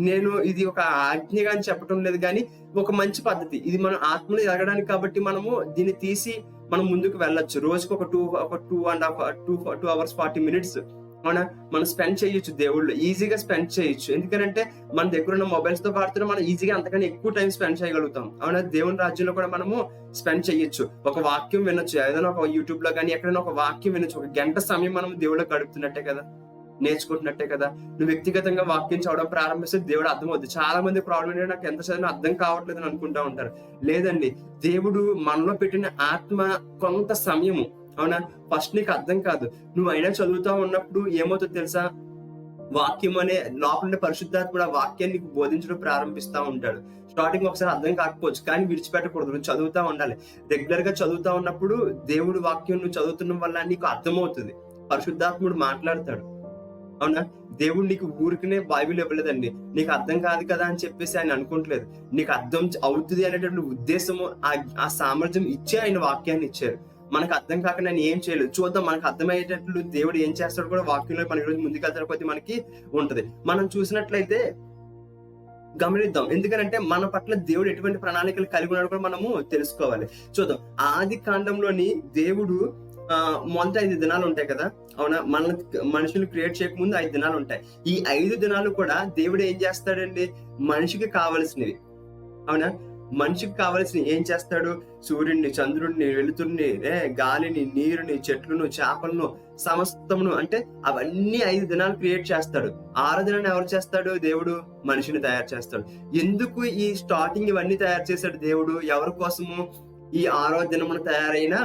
నేను ఇది ఒక ఆజ్ఞగా అని చెప్పడం లేదు, కానీ ఒక మంచి పద్ధతి ఇది. మనం ఆత్మలో ఎదగడానికి కాబట్టి మనము దీన్ని తీసి మనం ముందుకు వెళ్ళొచ్చు. రోజుకి ఒక 2 hours 40 minutes అవునా, మనం స్పెండ్ చేయొచ్చు దేవుళ్ళు. ఈజీగా స్పెండ్ చేయొచ్చు. ఎందుకంటే మన దగ్గర ఉన్న మొబైల్స్ తో పాటుతో మనం ఈజీగా అంతకన్నా ఎక్కువ టైం స్పెండ్ చేయగలుగుతాం. అవునా? దేవుని రాజ్యంలో కూడా మనము స్పెండ్ చేయొచ్చు. ఒక వాక్యం వినొచ్చు, ఏదైనా ఒక యూట్యూబ్ లో కానీ ఎక్కడైనా ఒక వాక్యం వినొచ్చు. ఒక గంట సమయం మనం దేవుళ్ళో గడుపుతున్నట్టే కదా, నేర్చుకుంటున్నట్టే కదా. నువ్వు వ్యక్తిగతంగా వాక్యం చదవడం ప్రారంభిస్తే దేవుడు అర్థమవుతుంది. చాలా మంది ప్రాబ్లం ఏంటంటే, నాకు ఎంత చదివినా అర్థం కావట్లేదు అని అనుకుంటా ఉంటారు. లేదండి, దేవుడు మనలో పెట్టిన ఆత్మ కొంత సమయము, అవునా, ఫస్ట్ నీకు అర్థం కాదు, నువ్వు అయినా చదువుతా ఉన్నప్పుడు ఏమవుతుందో తెలుసా? వాక్యం అనే లోపల పరిశుద్ధాత్ముడు ఆ వాక్యాన్ని నీకు బోధించడం ప్రారంభిస్తా ఉంటాడు. స్టార్టింగ్ ఒకసారి అర్థం కాకపోవచ్చు, కానీ విడిచిపెట్టకూడదు. నువ్వు చదువుతా ఉండాలి. రెగ్యులర్ గా చదువుతా ఉన్నప్పుడు దేవుడు వాక్యం నువ్వు చదువుతున్న వల్ల నీకు అర్థమవుతుంది. పరిశుద్ధాత్ముడు మాట్లాడతాడు. అవునా? దేవుడు నీకు ఊరికనే బైబిల్ ఇవ్వలేదండి, నీకు అర్థం కాదు కదా అని చెప్పేసి ఆయన అనుకోవట్లేదు. నీకు అర్థం అవుతుంది అనేటువంటి ఉద్దేశము, ఆ సామర్థ్యం ఇచ్చే ఆయన వాక్యాన్ని ఇచ్చారు. మనకు అర్థం కాక నేను ఏం చేయలేదు. చూద్దాం, మనకు అర్థమయ్యేటట్లు దేవుడు ఏం చేస్తాడు కూడా వాక్యంలో మన ఈరోజు ముందుకెళ్తాడు కొద్ది మనకి ఉంటది. మనం చూసినట్లయితే గమనిద్దాం. ఎందుకంటే మన పట్ల దేవుడు ఎటువంటి ప్రణాళికలు కలిగి ఉన్నాడు కూడా మనము తెలుసుకోవాలి. చూద్దాం, ఆది కాండంలోని దేవుడు మొదటి 5 దినాలు ఉంటాయి కదా. అవునా? మనుషులు క్రియేట్ చేయకముందు 5 దినాలు ఉంటాయి. ఈ 5 దినాలు కూడా దేవుడు ఏం చేస్తాడండి? మనిషికి కావలసినవి. అవునా? మనిషికి కావలసినవి ఏం చేస్తాడు? సూర్యుడిని, చంద్రుడిని, వెలుతురిని, గాలిని, నీరుని, చెట్లను, చేపలను, సమస్తమును, అంటే అవన్నీ 5 దినాలు క్రియేట్ చేస్తాడు. 6వ దినాన్ని ఎవరు చేస్తాడు? దేవుడు మనిషిని తయారు చేస్తాడు. ఎందుకు ఈ స్టార్టింగ్ ఇవన్నీ తయారు చేశాడు దేవుడు? ఎవరి కోసము? ఈ 6వ దినమున తయారైన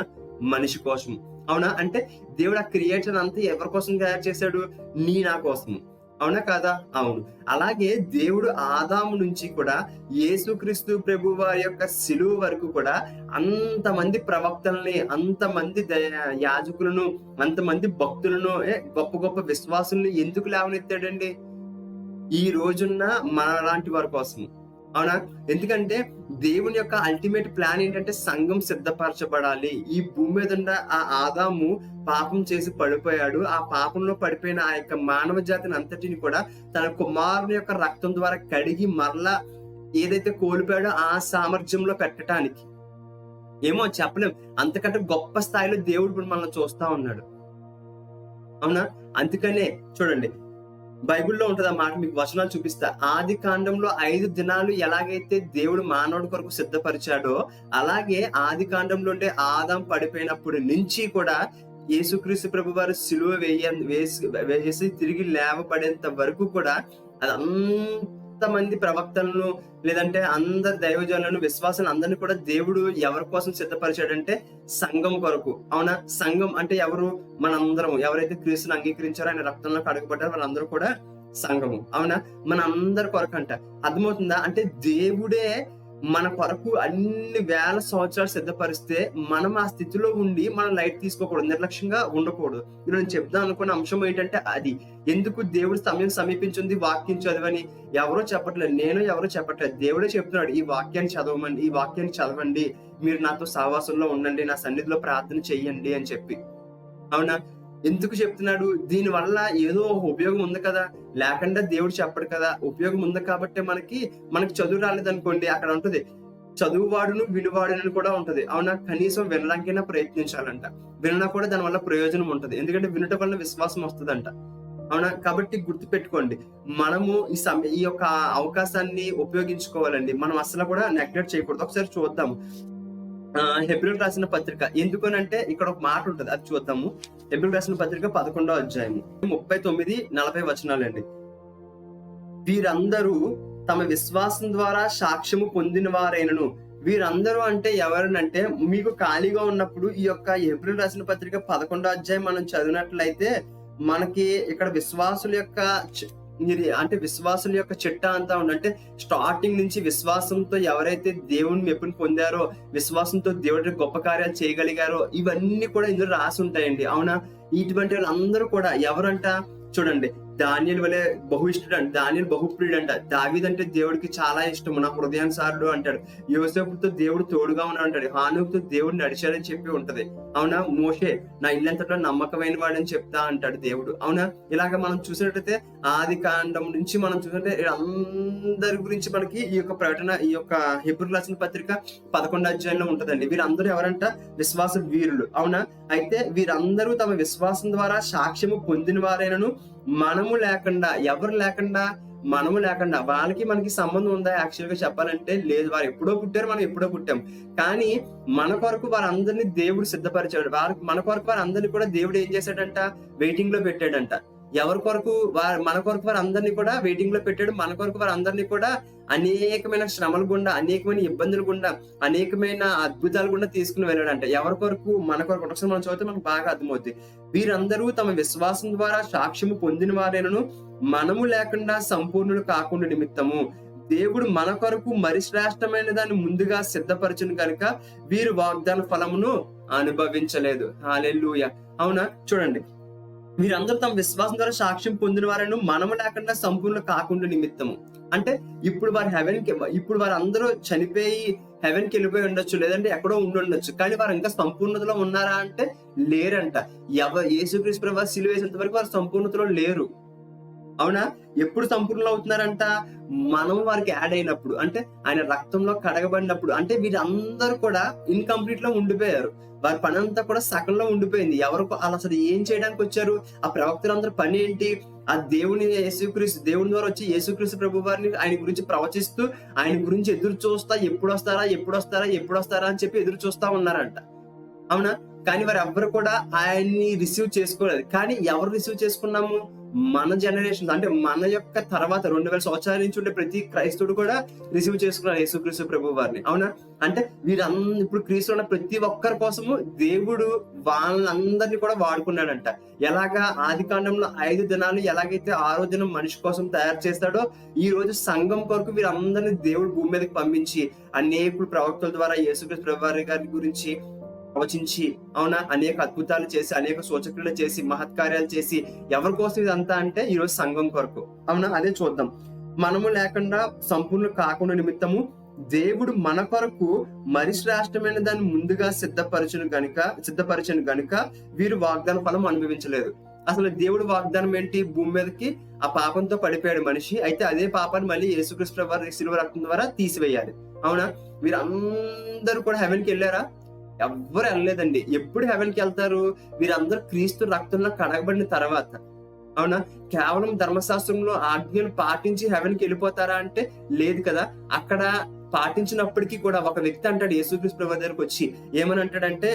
మనిషి కోసం. అవునా? అంటే దేవుడు ఆ క్రియేషన్ అంతా ఎవరి కోసం తయారు చేశాడు? నా కోసము. అవునా కాదా? అవును. అలాగే దేవుడు ఆదాము నుంచి కూడా యేసుక్రీస్తు ప్రభు వారి యొక్క శిలువ వరకు కూడా అంతమంది ప్రవక్తల్ని, అంతమంది యాజకులను, అంతమంది భక్తులను, గొప్ప గొప్ప విశ్వాసుల్ని ఎందుకు లేవనెత్తాడండి? ఈ రోజున్న మన లాంటి వారి కోసం. అవునా? ఎందుకంటే దేవుని యొక్క అల్టిమేట్ ప్లాన్ ఏంటంటే సంఘం సిద్ధపరచబడాలి. ఈ భూమి మీద ఉన్న ఆ ఆదాము పాపం చేసి పడిపోయాడు. ఆ పాపంలో పడిపోయిన ఆ యొక్క మానవ జాతిని అంతటిని కూడా తన కుమారుని యొక్క రక్తం ద్వారా కడిగి మరలా ఏదైతే కోల్పోయాడో ఆ సామర్థ్యంలో పెట్టడానికి, ఏమో చెప్పలేం, అంతకంటే గొప్ప స్థాయిలో దేవుడు ఇప్పుడు మనల్ని చూస్తా ఉన్నాడు. అవునా? అందుకనే చూడండి, బైబిల్లో ఉంటది ఆ మాట, మీకు వచనాలు చూపిస్తా. ఆది కాండంలో 5 దినాలు ఎలాగైతే దేవుడు మానవుడి కొరకు సిద్ధపరిచాడో, అలాగే ఆది కాండంలో ఉండే ఆదాం పడిపోయినప్పుడు నుంచి కూడా యేసుక్రీస్తు ప్రభు వారు సిలువ వేసి తిరిగి లేవబడేంత వరకు కూడా అంతమంది ప్రవక్తలను, లేదంటే అందరు దైవజనులను, విశ్వాసాలను అందరినీ కూడా దేవుడు ఎవరి కోసం సిద్ధపరిచాడంటే సంఘం కొరకు. అవునా? సంఘం అంటే ఎవరు? మనందరం. ఎవరైతే క్రీస్తుని అంగీకరించారో, ఆయన రక్తంలో కడుగుపడ్డారో వాళ్ళందరూ కూడా సంఘము. అవునా? మన అందరి కొరకు అంట. అర్థమవుతుందా? అంటే దేవుడే మన కొరకు అన్ని వేల సంవత్సరాలు సిద్ధపరిస్తే మనం ఆ స్థితిలో ఉండి మనం లైట్ తీసుకోకూడదు, నిర్లక్ష్యంగా ఉండకూడదు. నేను చెప్దాం అనుకున్న అంశం ఏంటంటే అది. ఎందుకు దేవుడు సమయం సమీపించింది వాక్యం చదవని ఎవరో చెప్పట్లేదు, నేను ఎవరో చెప్పట్లేదు, దేవుడే చెప్తున్నాడు ఈ వాక్యాన్ని చదవమండి, ఈ వాక్యాన్ని చదవండి, మీరు నాతో సహవాసంలో ఉండండి, నా సన్నిధిలో ప్రార్థన చెయ్యండి అని చెప్పి. అవునా? ఎందుకు చెప్తున్నాడు? దీని వల్ల ఏదో ఒక ఉపయోగం ఉంది కదా! లేకుండా దేవుడు చెప్పడు కదా! ఉపయోగం ఉంది కాబట్టే మనకి చదువు రాలేదనుకోండి, అక్కడ ఉంటది. చదువువాడును వినువాడునని కూడా ఉంటది. అవునా? కనీసం వినడానికైనా ప్రయత్నించాలంట. వినడం కూడా దానివల్ల ప్రయోజనం ఉంటది. ఎందుకంటే వినుట వల్ల విశ్వాసం వస్తదంట. అవునా? కాబట్టి గుర్తుపెట్టుకోండి. మనము ఈ యొక్క అవకాశాన్ని ఉపయోగించుకోవాలండి. మనం అస్సలు కూడా నెగ్లెక్ట్ చేయకూడదు. ఒకసారి చూద్దాము. హెబ్రీయులకు రాసిన పత్రిక. ఎందుకనంటే ఇక్కడ ఒక మాట ఉంటది. అది చూద్దాము. హెబ్రీయులకు రాసిన పత్రిక 11వ అధ్యాయము 39, 40 వచనాలండి. వీరందరూ తమ విశ్వాసం ద్వారా సాక్ష్యము పొందిన వారైనను. వీరందరూ అంటే ఎవరనంటే, మీకు ఖాళీగా ఉన్నప్పుడు ఈ యొక్క హెబ్రీయులకు రాసిన పత్రిక 11వ అధ్యాయం మనం చదివినట్లయితే మనకి ఇక్కడ విశ్వాసుల యొక్క చిట్టా అంతా ఉంది. అంటే స్టార్టింగ్ నుంచి విశ్వాసంతో ఎవరైతే దేవుని మెప్పుని పొందారో, విశ్వాసంతో దేవుడి గొప్ప కార్యాలు చేయగలిగారో, ఇవన్నీ కూడా ఇందులో రాసి ఉంటాయండి. అవునా? ఇటువంటి వాళ్ళందరూ కూడా ఎవరంట చూడండి. దానియేలు వలె బహుఇష్టుడంట, దానియేలు బహుప్రియుడంట. దావీదంటే దేవుడికి చాలా ఇష్టము, నా హృదయానుసారుడు అంటాడు. యోసేపుతో దేవుడు తోడుగా ఉన్నాడు అంటాడు. హానోకుతో దేవుడు నడిచాడని చెప్పి ఉంటది. అవునా? మోషే నా ఇల్లంతటా నమ్మకమైన వాడని చెప్తా అంటాడు దేవుడు. అవునా? ఇలాగ మనం చూసినట్టయితే ఆది కాండం నుంచి మనం చూసినట్టే అందరి గురించి మనకి ఈ యొక్క ప్రకటన, ఈ యొక్క హెబ్రీయులకు రాసిన పత్రిక 11వ అధ్యాయంలో ఉంటదండి. వీరందరూ ఎవరంట? విశ్వాస వీరులు. అవునా? అయితే వీరందరూ తమ విశ్వాసం ద్వారా సాక్ష్యము పొందిన వారైనను, మనము లేకుండా, ఎవరు లేకుండా, మనము లేకుండా. వాళ్ళకి మనకి సంబంధం ఉందా? యాక్చువల్ గా చెప్పాలంటే లేదు. వారు ఎప్పుడో పుట్టారు, మనం ఎప్పుడో పుట్టాం. కానీ మన కొరకు వారందరినీ దేవుడు సిద్ధపరిచాడు. మన కొరకు వారందరినీ కూడా దేవుడు ఏం చేశాడంట? వెయిటింగ్ లో పెట్టాడంట. ఎవరి కొరకు? మన కొరకు వారు అందరినీ కూడా వెయిటింగ్ లో పెట్టాడు. మన కొరకు వారు అందరినీ కూడా అనేకమైన శ్రమల గుండా, అనేకమైన ఇబ్బందుల గుండా, అనేకమైన అద్భుతాల గుండా తీసుకుని వెళ్ళాడంట. ఎవరి కొరకు? మన కొరకు. ఒకసారి మనం చదివితే మనకు బాగా అర్థమవుతుంది. వీరందరూ తమ విశ్వాసం ద్వారా సాక్ష్యము పొందిన వారేనను, మనము లేకుండా సంపూర్ణులు కాకుండా నిమిత్తము దేవుడు మన కొరకు మరి శ్రేష్టమైన దాన్ని ముందుగా సిద్ధపరచును కనుక వీరు వాగ్దాన ఫలమును అనుభవించలేదు. హల్లెలూయా. అవునా? చూడండి, వీరందరూ తమ విశ్వాసం ద్వారా సాక్ష్యం పొందిన వారను, మనము లేకుండా సంపూర్ణ కాకుండా నిమిత్తము. అంటే ఇప్పుడు వారు అందరూ చనిపోయి హెవెన్ కి వెళ్ళిపోయి ఉండొచ్చు, లేదంటే ఎక్కడో ఉండొచ్చు. కానీ వారు ఇంకా సంపూర్ణతలో ఉన్నారా అంటే లేరంట. యేసుక్రీస్తు ప్రభువు సిలువ వేసేంత వరకు వారు సంపూర్ణతలో లేరు. అవునా? ఎప్పుడు సంపూర్ణలు అవుతున్నారంట? మనం వారికి యాడ్ అయినప్పుడు, అంటే ఆయన రక్తంలో కడగబడినప్పుడు. అంటే వీరందరూ కూడా ఇన్కంప్లీట్ లో ఉండిపోయారు. వారి పని అంతా కూడా సగంలో ఉండిపోయింది. ఎవరు అసలు ఏం చేయడానికి వచ్చారు? ఆ ప్రవక్తలందరూ పని ఏంటి? ఆ దేవుని ద్వారా వచ్చి యేసుక్రీస్తు ప్రభు వారిని ఆయన గురించి ప్రవచిస్తూ, ఆయన గురించి ఎదురు చూస్తా, ఎప్పుడు వస్తారా అని చెప్పి ఎదురు చూస్తా ఉన్నారంట. అవునా? కానీ వారు ఎవ్వరు కూడా ఆయన్ని రిసీవ్ చేసుకోలేదు. కానీ ఎవరు రిసీవ్ చేసుకున్నాము? మన జనరేషన్, అంటే మన యొక్క తర్వాత 2000 సంవత్సరాల నుంచి ఉండే ప్రతి క్రైస్తవుడు కూడా రిసీవ్ చేసుకున్నారు యేసుక్రీస్తు ప్రభు వారిని. అవునా? అంటే ఇప్పుడు క్రీస్తు ఉన్న ప్రతి ఒక్కరి కోసము దేవుడు వాళ్ళందరినీ కూడా వాడుకున్నాడంట. ఎలాగా? ఆది కాండంలో 5 దినాలు ఎలాగైతే 6వ దినం మనిషి కోసం తయారు చేస్తాడో, ఈ రోజు సంఘం కొరకు వీరందరినీ దేవుడు భూమి మీదకి పంపించి అనేకులు ప్రవక్తల ద్వారా యేసుక్రీస్తు ప్రభు వారి గారి గురించి ప్రవచించి, అవునా, అనేక అద్భుతాలు చేసి, అనేక సూచక్రియలు చేసి, మహత్కార్యాలు చేసి, ఎవరి కోసం ఇదంతా అంటే ఈ రోజు సంఘం కొరకు. అవునా? అదే చూద్దాం. మనము లేకుండా సంపూర్ణ కాకుండా నిమిత్తము దేవుడు మన కొరకు మరి శ్రేష్టమైన దాన్ని ముందుగా సిద్ధపరచను గనుక వీరు వాగ్దాన ఫలం అనుభవించలేదు. అసలు దేవుడు వాగ్దానం ఏంటి? భూమి మీదకి ఆ పాపంతో పడిపోయాడు మనిషి. అయితే అదే పాపాన్ని మళ్ళీ యేసుక్రీస్తు ప్రభు శిలువ రక్తం ద్వారా తీసివేయాలి. అవునా? వీరందరూ కూడా హెవెన్ కి వెళ్ళారా? ఎవ్వరు వెళ్ళలేదండి. ఎప్పుడు హెవెన్ కి వెళ్తారు? వీరందరూ క్రీస్తు రక్తంలో కడగబడిన తర్వాత. అవునా? కేవలం ధర్మశాస్త్రంలో ఆజ్ఞలు పాటించి హెవెన్ కి వెళ్ళిపోతారా అంటే లేదు కదా. అక్కడ పాటించినప్పటికీ కూడా ఒక వ్యక్తి అంటాడు యేసుక్రీస్తు ప్రభు దగ్గరకు వచ్చి, ఏమని అంటాడంటే,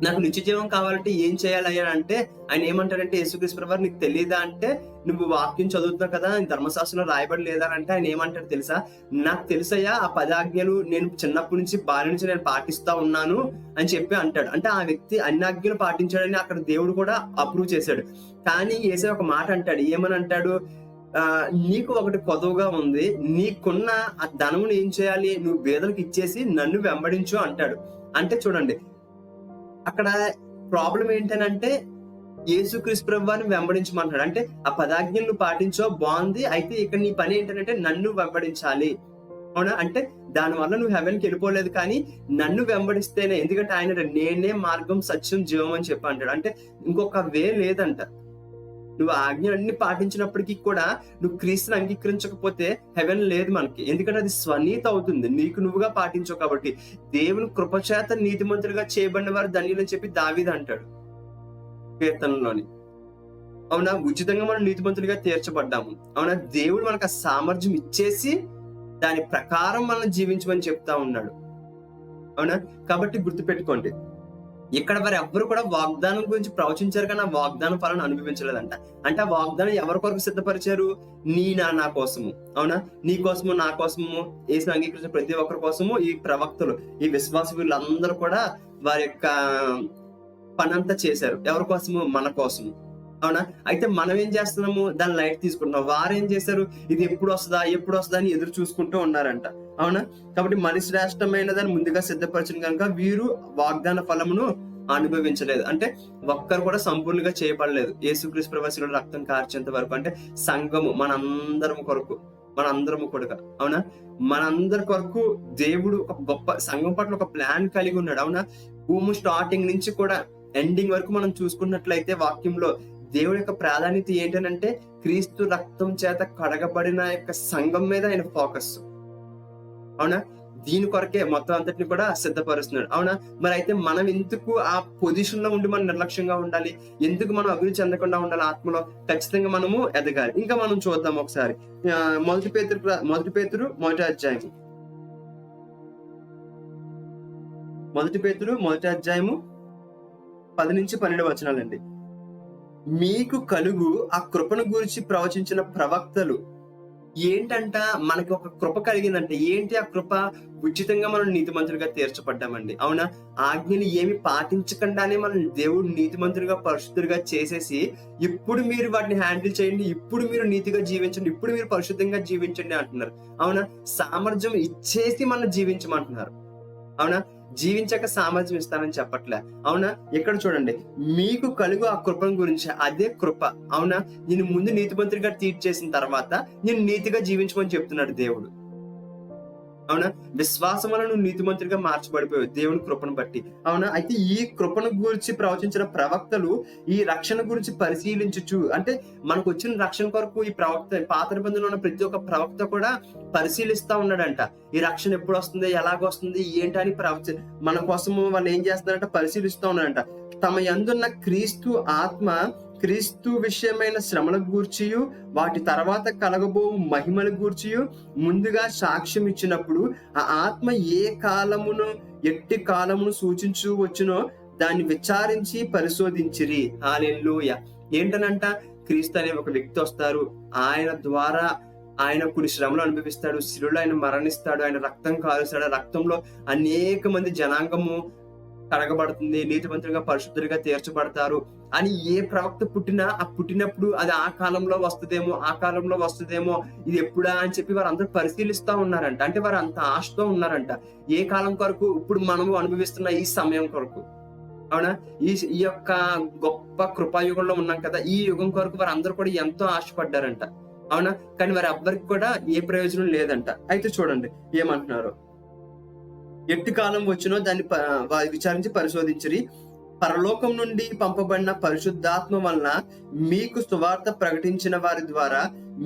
నాకు నిత్య జీవం కావాలంటే ఏం చేయాలి అంటే, ఆయన ఏమంటాడంటే, యేసుక్రీస్తు ప్రభు నీకు తెలియదా అంటే, నువ్వు వాక్యం చదువుతున్నావు కదా, ధర్మశాస్త్రంలో రాయబడి లేదా అంటే ఆయన ఏమంటాడు తెలుసా? నాకు తెలుసయ్యా, ఆ 10 ఆజ్ఞలు నేను చిన్నప్పటి నుంచి బాల్యం నుంచి నేను పాటిస్తా ఉన్నాను అని చెప్పి అంటాడు. అంటే ఆ వ్యక్తి అన్ని ఆజ్ఞలు పాటించాడని అక్కడ దేవుడు కూడా అప్రూవ్ చేశాడు. కానీ యేసయ్య ఒక మాట అంటాడు. ఏమని అంటాడు? నీకు ఒకటి కొదవగా ఉంది, నీకున్న ఆ ధనమును ఏం చేయాలి? నువ్వు పేదలకు ఇచ్చేసి నన్ను వెంబడించు అంటాడు. అంటే చూడండి, అక్కడ ప్రాబ్లం ఏంటనంటే యేసుక్రీస్తు ప్రభువుని వెంబడించమంటాడు. అంటే ఆ 10 ఆజ్ఞలు పాటించో బాగుంది, అయితే ఇక్కడ నీ పని ఏంటంటే నన్ను వెంబడించాలి. అవునా? అంటే దానివల్ల నువ్వు హెవెన్‌కి వెళ్ళిపోలేదు కానీ నన్ను వెంబడిస్తేనే, ఎందుకంటే ఆయన నేనే మార్గం, సత్యం, జీవం అని చెప్పి అంటాడు. అంటే ఇంకొక వే లేదంట. నువ్వు ఆజ్ఞలన్నీ పాటించినప్పటికీ కూడా నువ్వు క్రీస్తుని అంగీకరించకపోతే హెవెన్ లేదు మనకి. ఎందుకంటే అది స్వనీతి అవుతుంది. నీకు నువ్వుగా పాటించవు కాబట్టి. దేవుని కృపచేత నీతిమంతులుగా చేయబడిన వారు ధన్యులని చెప్పి దావీదు అంటాడు కీర్తనలోని. అవునా? ఉచితంగా మనం నీతిమంతులుగా తీర్చబడ్డాము. అవునా? దేవుడు మనకు ఆ సామర్థ్యం ఇచ్చేసి దాని ప్రకారం మనం జీవించమని చెప్తా ఉన్నాడు. అవునా? కాబట్టి గుర్తుపెట్టుకోండి, ఇక్కడ వారు ఎవ్వరు కూడా వాగ్దానం గురించి ప్రవచించారు కానీ ఆ వాగ్దాన ఫలాన్ని అనుభవించలేదంట. అంటే ఆ వాగ్దానం ఎవరి కొరకు సిద్ధపరిచారు? నా కోసము. అవునా? నీ కోసము, నా కోసము, యేసుని అంగీకరించిన ప్రతి ఒక్కరి కోసము ఈ ప్రవక్తలు, ఈ విశ్వాస వీళ్ళందరూ కూడా వారి యొక్క పనంతా చేశారు. ఎవరి కోసము? మన కోసము. అవునా? అయితే మనం ఏం చేస్తున్నాము? దాన్ని లైట్ తీసుకుంటున్నాం. వారేం చేశారు? ఇది ఎప్పుడు వస్తుందా అని ఎదురు చూసుకుంటూ ఉన్నారంట. అవునా? కాబట్టి మరి శ్రేష్టమైనదని ముందుగా సిద్ధపరిచిన కనుక వీరు వాగ్దాన ఫలమును అనుభవించలేదు. అంటే ఒక్కరు కూడా సంపూర్ణంగా చేయబడలేదు యేసుక్రీస్తు ప్రభువు రక్తం కార్చేంత వరకు. అంటే సంఘము మనందరము కూడా. అవునా? మనందరి కొరకు దేవుడు ఒక గొప్ప సంఘం పట్ల ఒక ప్లాన్ కలిగి ఉన్నాడు. అవునా? భూమి స్టార్టింగ్ నుంచి కూడా ఎండింగ్ వరకు మనం చూసుకున్నట్లయితే వాక్యంలో దేవుడి యొక్క ప్రాధాన్యత ఏంటనంటే క్రీస్తు రక్తం చేత కడగబడిన యొక్క సంఘం మీద ఆయన ఫోకస్. అవునా? దీని కొరకే మొత్తం అంతటిని కూడా సిద్ధపరుస్తున్నాడు. అవునా? మరి అయితే మనం ఎందుకు ఆ పొజిషన్ లో ఉండి మనం నిర్లక్ష్యంగా ఉండాలి? ఎందుకు మనం అభివృద్ధి చెందకుండా ఉండాలి ఆత్మలో? ఖచ్చితంగా మనము ఎదగాలి. ఇంకా మనం చూద్దాం ఒకసారి మొదటి పేతురు మొదటి అధ్యాయము 10-12 వచనాలండి. మీకు కలుగు ఆ కృపను గురించి ప్రవచించిన ప్రవక్తలు ఏంటంట, మనకి ఒక కృప కలిగిందంటే ఏంటి ఆ కృప? ఉచితంగా మనం నీతిమంతులుగా తీర్చబడ్డామండి. అవునా? ఆజ్ఞని ఏమి పాటించకుండానే మనం దేవుడు నీతిమంతులుగా పరిశుద్ధులుగా చేసేసి ఇప్పుడు మీరు వాటిని హ్యాండిల్ చేయండి, ఇప్పుడు మీరు నీతిగా జీవించండి, ఇప్పుడు మీరు పరిశుద్ధంగా జీవించండి అంటున్నారు. అవునా? సామర్థ్యం ఇచ్చేసి మనం జీవించమంటున్నారు. అవునా? జీవించక సామర్థ్యం ఇస్తానని చెప్పట్లే. అవునా? ఇక్కడ చూడండి, మీకు కలుగు ఆ కృపను గురించి, అదే కృప. అవునా? నేను ముందు నీతిమంతుడిగా ట్రీట్ చేసిన తర్వాత నేను నీతిగా జీవించమని చెప్తున్నాడు దేవుడు. అవునా? విశ్వాసం వల్ల నువ్వు నీతిమంతుడిగా మార్చబడిపోయావు దేవుని కృపను బట్టి. అవునా? అయితే ఈ కృపను గురించి ప్రవచించిన ప్రవక్తలు ఈ రక్షణ గురించి పరిశీలించు. అంటే మనకు వచ్చిన రక్షణ కొరకు ఈ ప్రవక్త, పాత నిబంధనలో ఉన్న ప్రతి ఒక్క ప్రవక్త కూడా పరిశీలిస్తా ఉన్నాడంట. ఈ రక్షణ ఎప్పుడు వస్తుంది, ఎలాగొస్తుంది, ఏంటని మన కోసము వాళ్ళు ఏం చేస్తున్నారంట? పరిశీలిస్తూ ఉన్నారంట. తమ యందున్న క్రీస్తు ఆత్మ క్రీస్తు విషయమైన శ్రమల గూర్చియు వాటి తర్వాత కలగబో మహిమల గూర్చియు ముందుగా సాక్ష్యం ఇచ్చినప్పుడు ఆ ఆత్మ ఎట్టి కాలమును సూచించు వచ్చునో దాన్ని విచారించి పరిశోధించిరి. హల్లెలూయా. ఏంటనంట? క్రీస్తు అనే ఒక వ్యక్తి వస్తారు, ఆయన ద్వారా ఆయన కొన్ని శ్రమలు అనుభవిస్తాడు, శిలువలో ఆయన మరణిస్తాడు, ఆయన రక్తం కాలుస్తాడు, రక్తంలో అనేక మంది జనాంగము కడగబడుతుంది, నీతిమంతులుగా పరిశుద్ధులుగా తీర్చబడతారు అని ఏ ప్రవక్త పుట్టినప్పుడు అది ఆ కాలంలో వస్తుందేమో, ఇది ఎప్పుడా అని చెప్పి వారు అందరూ పరిశీలిస్తా ఉన్నారంట. అంటే వారు అంత ఆశతో ఉన్నారంట. ఏ కాలం కొరకు? ఇప్పుడు మనము అనుభవిస్తున్న ఈ సమయం కొరకు. అవునా? ఈ యొక్క గొప్ప కృపాయుగంలో ఉన్నాం కదా, ఈ యుగం కొరకు వారు అందరూ కూడా ఎంతో ఆశపడ్డారంట. అవునా? కానీ వారి ఎవ్వరికి కూడా ఏ ప్రయోజనం లేదంట. అయితే చూడండి ఏమంటున్నారు. ఎట్టి కాలం వచ్చినో దాన్ని విచారించి పరిశోధించిరి. పరలోకం నుండి పంపబడిన పరిశుద్ధాత్మ వలన మీకు సువార్త ప్రకటించిన వారి ద్వారా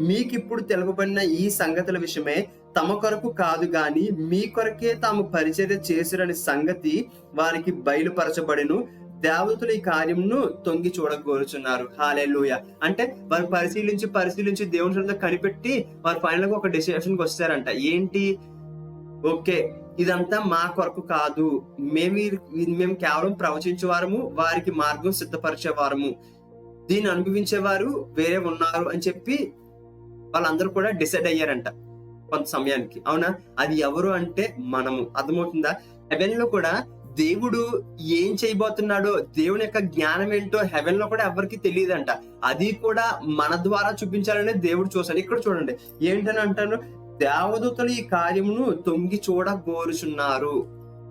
మీకిప్పుడు తెలుపబడిన ఈ సంగతుల విషయమే తమ కొరకు కాదు గాని మీ కొరకే తాము పరిచర్య చేసిరని సంగతి వారికి బయలుపరచబడిను. దేవతలు ఈ కార్యమును తొంగి చూడగోరుచున్నారు. హల్లెలూయా. అంటే వారు పరిశీలించి దేవుని సన్నిధిలో కనిపెట్టి వారు ఫైనల్ గా ఒక డెసిషన్కి వచ్చారంట. ఏంటి? ఓకే, ఇదంతా మా కొరకు కాదు, మేము కేవలం ప్రవచించేవారము, వారికి మార్గం సిద్ధపరిచేవారము, దీన్ని అనుభవించేవారు వేరే ఉన్నారు అని చెప్పి వాళ్ళందరూ కూడా డిసైడ్ అయ్యారంట కొంత సమయానికి. అవునా? అది ఎవరు అంటే మనము. అర్థమవుతుందా? హెవెన్ లో కూడా దేవుడు ఏం చేయబోతున్నాడో, దేవుని యొక్క జ్ఞానం ఏంటో హెవెన్ లో కూడా ఎవరికి తెలియదంట. అది కూడా మన ద్వారా చూపించాలనే దేవుడు చూశాడు. ఇక్కడ చూడండి ఏంటని అంటాను, దేవదూతలు ఈ కార్యమును తొంగి చూడగోరుచున్నారు.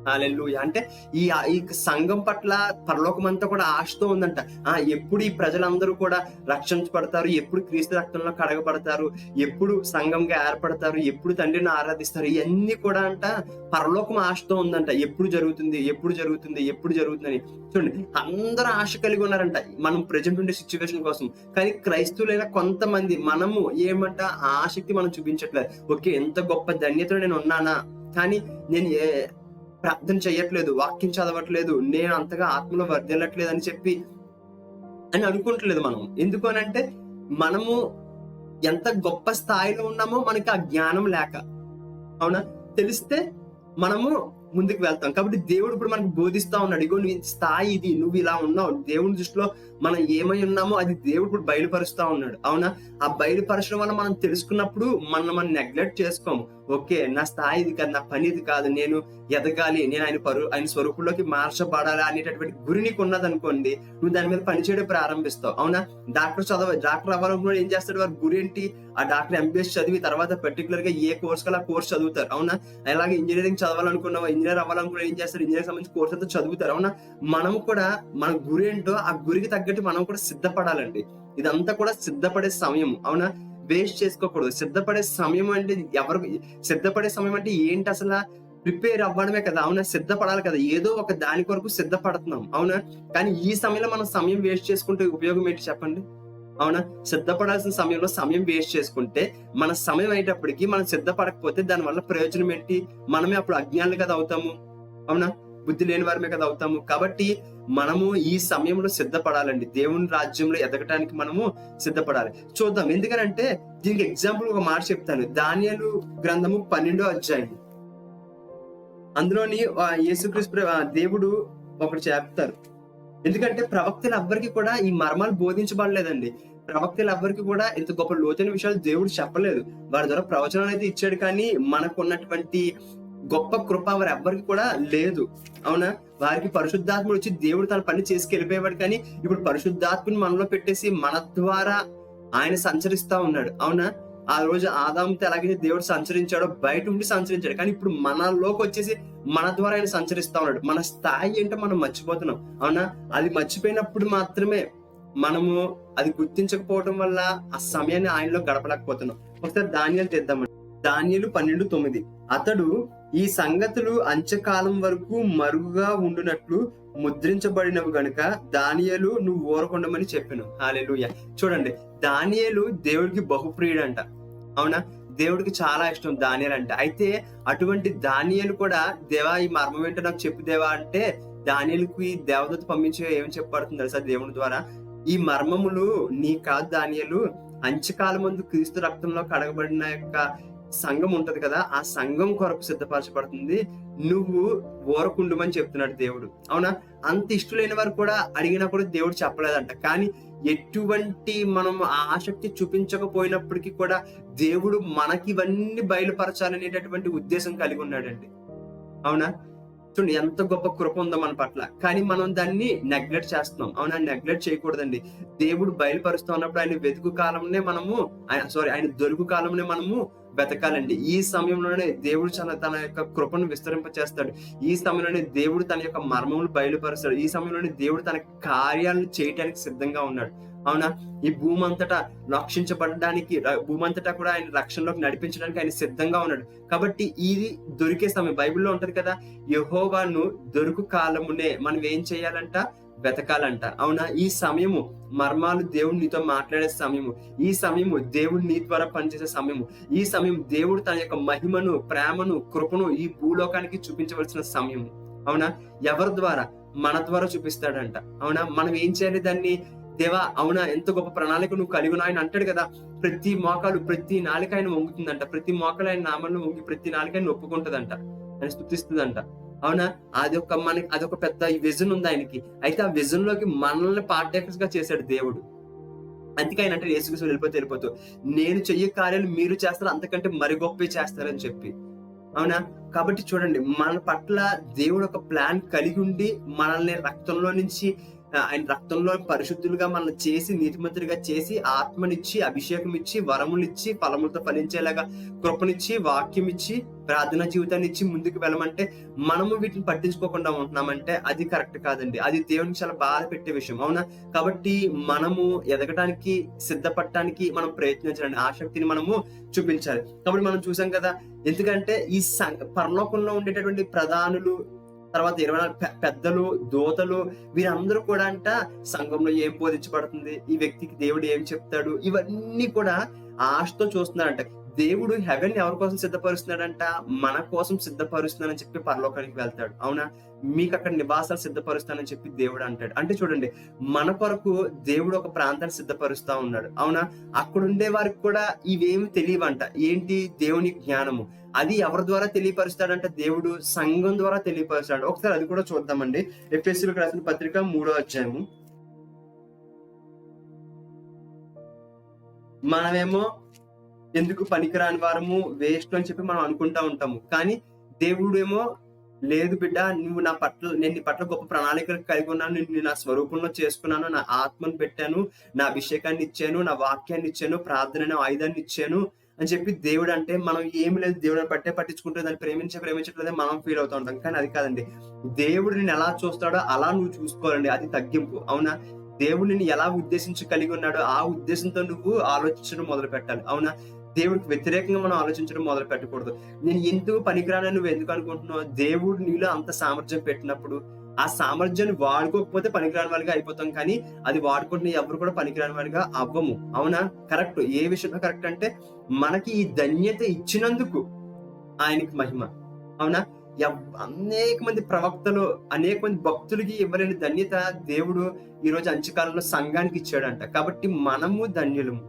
హల్లెలూయా. అంటే ఈ ఈ సంఘం పట్ల పరలోకమంతా కూడా ఆశతో ఉందంట. ఎప్పుడు ఈ ప్రజలందరూ కూడా రక్షించబడతారు, ఎప్పుడు క్రీస్తు రక్తంలో కడగబడతారు, ఎప్పుడు సంఘంగా ఏర్పడతారు, ఎప్పుడు తండ్రిని ఆరాధిస్తారు, ఇవన్నీ కూడా అంట పరలోకం ఆశతో ఉందంట. ఎప్పుడు జరుగుతుంది, ఎప్పుడు జరుగుతుంది, ఎప్పుడు జరుగుతుందని. చూడండి, అందరూ ఆశ కలిగి ఉన్నారంట మనం ప్రెజెంట్ ఉండే సిచ్యువేషన్ కోసం. కానీ క్రైస్తవులైన కొంతమంది మనము ఏమంట ఆ ఆసక్తి మనం చూపించట్లేదు. ఓకే, ఎంత గొప్ప ధన్యతలో నేను ఉన్నానా, కానీ నేను ప్రార్థన చెయ్యట్లేదు, వాక్యం చదవట్లేదు, నేను అంతగా ఆత్మలో వర్ధిల్లట్లేదు అని అనుకుంటలేదు మనం. ఎందుకు అనంటే మనము ఎంత గొప్ప స్థాయిలో ఉన్నామో మనకి ఆ జ్ఞానం లేక. అవునా? తెలిస్తే మనము ముందుకు వెళ్తాం. కాబట్టి దేవుడు ఇప్పుడు మనకు బోధిస్తా ఉన్నాడు, ఇగో నీ స్థాయి ఇది, నువ్వు ఇలా ఉన్నావు. దేవుని దృష్టిలో మనం ఏమై ఉన్నామో అది దేవుడు ఇప్పుడు బయలుపరుస్తా ఉన్నాడు. అవునా? ఆ బయలుపరచడం వల్ల మనం తెలుసుకున్నప్పుడు మనం నెగ్లెక్ట్ చేసుకోము. ఓకే, నా స్థాయి ఇది కాదు, నా పని ఇది కాదు, నేను ఎదగాలి, నేను ఆయన స్వరూపంలోకి మార్చబడాలి అనేటటువంటి గురి నీకు ఉన్నదనుకోండి, నువ్వు దాని మీద పని చేయడం ప్రారంభిస్తావు. అవునా? డాక్టర్ అవ్వాలనుకున్నాడు, ఏం చేస్తాడు, వారి గురి ఏంటి? ఆ డాక్టర్ ఎంబీఎస్ చదివి తర్వాత పర్టికులర్ గా ఏ కోర్స్ కలా కోర్స్ చదువుతారు. అవునా? అలాగే ఇంజనీరింగ్ చదవాలనుకున్నావా, ఇంజనీర్ అవ్వాలనుకున్నా ఏం చేస్తారు, ఇంజనీర్ సంబంధించి కోర్స్ అంతా చదువుతారు. అవునా? మనం కూడా మన గురి ఏంటో ఆ గురికి తగ్గట్టు మనం కూడా సిద్ధపడాలండి. ఇదంతా కూడా సిద్ధపడే సమయం. అవునా? వేస్ట్ చేసుకోకూడదు. సిద్ధపడే సమయం అంటే సిద్ధపడే సమయం అంటే ఏంటి అసలు? ప్రిపేర్ అవ్వడమే కదా. అవునా? సిద్ధపడాలి కదా, ఏదో ఒక దాని కొరకు సిద్ధపడుతున్నాం. అవునా? కానీ ఈ సమయంలో మనం సమయం వేస్ట్ చేసుకుంటే ఉపయోగం ఏంటి చెప్పండి? అవునా? సిద్ధపడాల్సిన సమయంలో సమయం వేస్ట్ చేసుకుంటే మన సమయం అయ్యేటప్పటికి మనం సిద్ధపడకపోతే దాని వల్ల ప్రయోజనం ఏంటి? మనమే అప్పుడు అజ్ఞానులు కదా అవుతాము. అవునా? బుద్ధి లేని వారమే కదా అవుతాము. కాబట్టి మనము ఈ సమయంలో సిద్ధపడాలండి. దేవుని రాజ్యంలో ఎదగటానికి మనము సిద్ధపడాలి. చూద్దాం, ఎందుకనంటే దీనికి ఎగ్జాంపుల్ ఒక మాట చెప్తాను. దానియేలు గ్రంథము 12వ అధ్యాయం, అందులోని యేసుక్రీస్తు దేవుడు ఒకటి చెప్తారు. ఎందుకంటే ప్రవక్తలు ఎవ్వరికి కూడా ఈ మర్మాలు బోధించబడలేదండి. ప్రవక్తలు ఎవ్వరికి కూడా ఇంత గొప్ప లోతైన విషయాలు దేవుడు చెప్పలేదు. వారి ద్వారా ప్రవచనాలు అయితే ఇచ్చాడు, కానీ మనకున్నటువంటి గొప్ప కృప వారు ఎవ్వరికి కూడా లేదు. అవునా? వారికి పరిశుద్ధాత్ముడు వచ్చి దేవుడు తన పని చేసుకు వెళ్ళిపోయేవాడు, కానీ ఇప్పుడు పరిశుద్ధాత్మని మనలో పెట్టేసి మన ద్వారా ఆయన సంచరిస్తా ఉన్నాడు. అవునా? ఆ రోజు ఆదాముతో ఎలాగైతే దేవుడు సంచరించాడో బయట ఉండి సంచరించాడు, కానీ ఇప్పుడు మనలోకి వచ్చేసి మన ద్వారా ఆయన సంచరిస్తా ఉన్నాడు. మన స్థాయి ఏంటో మనం మర్చిపోతున్నాం. అవునా? అది మర్చిపోయినప్పుడు మాత్రమే మనము అది గుర్తించకపోవడం వల్ల ఆ సమయాన్ని ఆయనలో గడపలేకపోతున్నాం. ఒకసారి దానియేలు తెద్దామండి. దానియేలు 12:9, అతడు ఈ సంగతులు అంత్యకాలం వరకు మరుగుగా ఉండునట్లు ముద్రించబడినవి గనుక దానియేలు నువ్వు ఊరకుండమని చెప్పాను. హల్లెలూయా. చూడండి, దానియేలు దేవుడికి బహుప్రియుడంట. అవునా? దేవుడికి చాలా ఇష్టం దానియేలు అంటే. అయితే అటువంటి దానియేలు కూడా, దేవా ఈ మర్మం ఏంటో నాకు చెప్పు దేవా అంటే, దానియేలుకి దేవదూత పంపించి ఏమని చెప్పబడుతుంది తెలుసా దేవుని ద్వారా? ఈ మర్మములు నీ కాదు దానియేలు, అంత్యకాలం ముందు క్రీస్తు రక్తంలో కడగబడిన యొక్క సంఘం ఉంటది కదా, ఆ సంఘం కొరకు సిద్ధపరచబడుతుంది, నువ్వు ఊరకుండమని చెప్తున్నాడు దేవుడు. అవునా? అంత ఇష్టలేని వారు కూడా అడిగినప్పుడు దేవుడు చెప్పలేదంట. కానీ ఎటువంటి మనం ఆసక్తి చూపించకపోయినప్పటికీ కూడా దేవుడు మనకి ఇవన్నీ బయలుపరచాలనేటటువంటి ఉద్దేశం కలిగి ఉన్నాడండి. అవునా? చూడండి, ఎంత గొప్ప కృప ఉందో మన పట్ల. కానీ మనం దాన్ని నెగ్లెక్ట్ చేస్తున్నాం. అవునా? నెగ్లెక్ట్ చేయకూడదండి. దేవుడు బయలుపరుస్తూ ఉన్నప్పుడు ఆయన వెతుకు కాలంనే మనము ఆయన దొరుకు కాలంనే మనము వెతకాలండి. ఈ సమయంలోనే దేవుడు తన యొక్క కృపను విస్తరింప చేస్తాడు. ఈ సమయంలోనే దేవుడు తన యొక్క మర్మములు బయలుపరుస్తాడు. ఈ సమయంలోనే దేవుడు తన కార్యాలను చేయడానికి సిద్ధంగా ఉన్నాడు. అవునా? ఈ భూమి అంతటా రక్షించబడడానికి, భూమి అంతటా కూడా ఆయన రక్షణలోకి నడిపించడానికి ఆయన సిద్ధంగా ఉన్నాడు. కాబట్టి ఇది దొరికే సమయం. బైబిల్లో ఉంటది కదా, యెహోవాను దొరుకు కాలమునే మనం ఏం చేయాలంట? వెతకాలంట. అవునా? ఈ సమయము మర్మాలు దేవుడు నీతో మాట్లాడే సమయము. ఈ సమయము దేవుడు నీ ద్వారా పనిచేసే సమయము. ఈ సమయం దేవుడు తన యొక్క మహిమను, ప్రేమను, కృపను ఈ భూలోకానికి చూపించవలసిన సమయము. అవునా? ఎవరి ద్వారా? మన ద్వారా చూపిస్తాడంట. అవునా? మనం ఏం చేయాలి దాన్ని? దేవా, అవునా, ఎంత గొప్ప ప్రణాళిక నువ్వు కలిగి ఉన్నావు. ఆయన అంటాడు కదా, ప్రతి మోకాలు, ప్రతి నాలుక ఆయన వంగుతుందంట. ప్రతి మోకాలు ఆయన నామంలో వంగి ప్రతి నాలుక ఆయన ఒప్పుకుంటదంట, ఆయన స్తుతిస్తుందంట. అవునా? అదొక పెద్ద విజన్ ఉంది ఆయనకి. అయితే ఆ విజన్ లోకి మనల్ని పార్టేకర్స్ గా చేశాడు దేవుడు. అందుకే ఆయన అంటే యేసుక్రీస్తు వెళ్ళిపోతూ నేను చెయ్యే కార్యాలు మీరు చేస్తారు, అంతకంటే మరి గొప్పే చేస్తారని చెప్పి. అవునా? కాబట్టి చూడండి, మన పట్ల దేవుడు ఒక ప్లాన్ కలిగి ఉండి మనల్ని రక్తంలో నుంచి ఆయన రక్తంలో పరిశుద్ధులుగా మనల్ని చేసి నీతిమంతులుగా చేసి ఆత్మనిచ్చి అభిషేకం ఇచ్చి వరములిచ్చి ఫలములతో ఫలించేలాగా కృపనిచ్చి వాక్యం ఇచ్చి ప్రార్థనా జీవితాన్ని ఇచ్చి ముందుకు వెళ్ళమంటే మనము వీటిని పట్టించుకోకుండా ఉంటున్నామంటే అది కరెక్ట్ కాదండి. అది దేవునికి చాలా బాధ పెట్టే విషయం, అవునా? కాబట్టి మనము ఎదగడానికి సిద్ధపడటానికి మనం ప్రయత్నించాలండి. ఆసక్తిని మనము చూపించాలి. కాబట్టి మనం చూసాం కదా, ఎందుకంటే ఈ పరలోకంలో ఉండేటటువంటి ప్రధానులు, తర్వాత 24 పెద్దలు, దూతలు, వీరందరూ కూడా సంఘంలో ఏం బోధించబడుతుంది, ఈ వ్యక్తికి దేవుడు ఏం చెప్తాడు, ఇవన్నీ కూడా ఆశతో చూస్తున్నారంట. దేవుడు హెవెన్ ఎవరి కోసం సిద్ధపరుస్తున్నాడంట? మన కోసం సిద్ధపరుస్తున్నానని చెప్పి పరలోకానికి వెళ్తాడు, అవునా? మీకు అక్కడ నివాసాలు సిద్ధపరుస్తానని చెప్పి దేవుడు అంటాడు. అంటే చూడండి, మన కొరకు దేవుడు ఒక ప్రాంతాన్ని సిద్ధపరుస్తా ఉన్నాడు, అవునా? అక్కడ ఉండే వారికి కూడా ఇవేమి తెలియవంట. ఏంటి? దేవుని జ్ఞానము. అది ఎవరి ద్వారా తెలియపరుస్తాడంట? దేవుడు సంఘం ద్వారా తెలియపరుస్తాడు. ఒకసారి అది కూడా చూద్దామండి. ఎఫెసీయులకు రాసిన పత్రిక 3వ అధ్యాయము. మనమేమో ఎందుకు పనికిరాని వారము, వేస్ట్ అని చెప్పి మనం అనుకుంటా ఉంటాము. కానీ దేవుడు ఏమో, లేదు బిడ్డ, నువ్వు నేను నీ పట్ల గొప్ప ప్రణాళికలు కలిగి ఉన్నాను, నేను నా స్వరూపంలో చేసుకున్నాను, నా ఆత్మను పెట్టాను, నా అభిషేకాన్ని ఇచ్చాను, నా వాక్యాన్ని ఇచ్చాను, ప్రార్థన ఆయుధాన్ని ఇచ్చాను అని చెప్పి దేవుడు అంటే, మనం ఏమి లేదు దేవుడిని పట్టించుకుంటే దాన్ని ప్రేమించట్లేదే మనం ఫీల్ అవుతూ ఉంటాం. కానీ అది కాదండి. దేవుడు నిన్ను ఎలా చూస్తాడో అలా నువ్వు చూసుకోవాలండి. అది తగ్గింపు, అవునా? దేవుడు నిన్ను ఎలా ఉద్దేశించి కలిగి ఉన్నాడో ఆ ఉద్దేశంతో నువ్వు ఆలోచించడం మొదలు పెట్టాలి, అవునా? దేవుడికి వ్యతిరేకంగా మనం ఆలోచించడం మొదలు పెట్టకూడదు. నేను ఎందుకు పనికిరానని నువ్వు ఎందుకు అనుకుంటున్నావు? దేవుడు నీలో అంత సామర్థ్యం పెట్టినప్పుడు ఆ సామర్థ్యాన్ని వాడుకోకపోతే పనికిరాని వారిగా అయిపోతాం. కానీ అది వాడుకుంటున్న ఎవరు కూడా పనికిరాని వారిగా అవ్వము, అవునా? కరెక్ట్. ఏ విషయంలో కరెక్ట్ అంటే, మనకి ఈ ధన్యత ఇచ్చినందుకు ఆయనకి మహిమ, అవునా? అనేక మంది ప్రవక్తలు, అనేక మంది భక్తులకి ఇవ్వలేని ధన్యత దేవుడు ఈ రోజు అంత్యకాలంలో సంఘానికి ఇచ్చాడంట. కాబట్టి మనము ధన్యులము,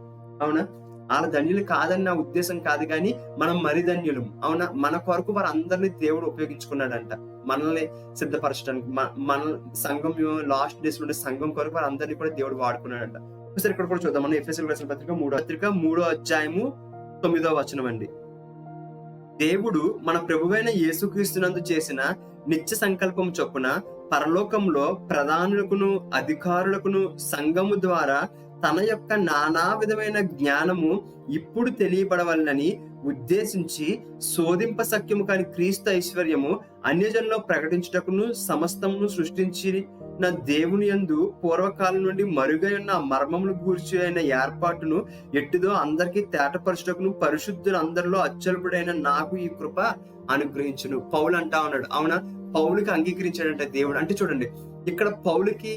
అవునా? వాళ్ళ ధన్యులు కాదని నా ఉద్దేశం కాదు, కానీ మనం మరి ధన్యులము, అవునా? మన కొరకు వారందరినీ దేవుడు ఉపయోగించుకున్నాడంట, మనల్ని సిద్ధపరచడానికి. మన సంఘం లాస్ట్ డేస్ లో ఉండే సంఘం కొరకు వారందరినీ కూడా దేవుడు వాడుకున్నాడంట. ఒకసారి ఇక్కడ కూడా చూద్దాం. మనం ఎఫెసీయులకు రాసిన పత్రిక 3వ అధ్యాయము 9వ వచనం అండి. దేవుడు మన ప్రభువైన యేసుక్రీస్తునందు చేసిన నిత్య సంకల్పం చొప్పున పరలోకంలో ప్రధానులకును అధికారులకును సంఘము ద్వారా తన యొక్క నానా విధమైన జ్ఞానము ఇప్పుడు తెలియబడవలనని ఉద్దేశించి శోధింప సఖ్యము కాని క్రీస్తు ఐశ్వర్యము అన్యజనుల్లో ప్రకటించుటకును సమస్తమును సృష్టించిన దేవుని యందు పూర్వకాలం నుండి మరుగై ఉన్న మర్మములు గూర్చి అయిన ఏర్పాటును ఎట్టుదో అందరికీ తేటపరచుటకును పరిశుద్ధులందరిలో అత్యల్పుడైన నాకు ఈ కృప అనుగ్రహించును. పౌలు అంటా ఉన్నాడు, అవునా? పౌలుకి అంగీకరించాడంటే దేవుడు. అంటే చూడండి, ఇక్కడ పౌలుకి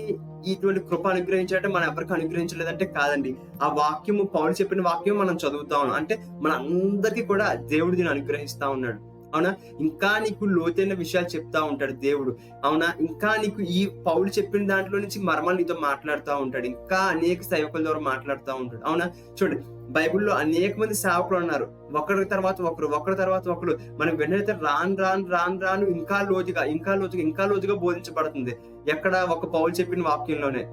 ఇటువంటి కృప అనుగ్రహించాడంటే మనం ఎవరికి అనుగ్రహించలేదంటే కాదండి. ఆ వాక్యము, పౌలు చెప్పిన వాక్యం మనం చదువుతా ఉన్నాం అంటే మన అందరికీ కూడా దేవుడు దీన్ని అనుగ్రహిస్తా ఉన్నాడు, అవునా? ఇంకా నీకు లోతైన విషయాలు చెప్తా ఉంటాడు దేవుడు, అవునా? ఇంకా నీకు ఈ పౌలు చెప్పిన దాంట్లో నుంచి మర్మాలు నీతో మాట్లాడుతూ ఉంటాడు. ఇంకా అనేక సేవకుల ద్వారా మాట్లాడుతూ ఉంటాడు, అవునా? చూడండి, బైబిల్లో అనేక మంది సేవకులు ఉన్నారు, ఒకరి తర్వాత ఒకరు. మనం వెంటనే రాను ఇంకా లోతుగా బోధించబడుతుంది. ఎక్కడ? ఒక పౌలు చెప్పిన వాక్యంలోనే,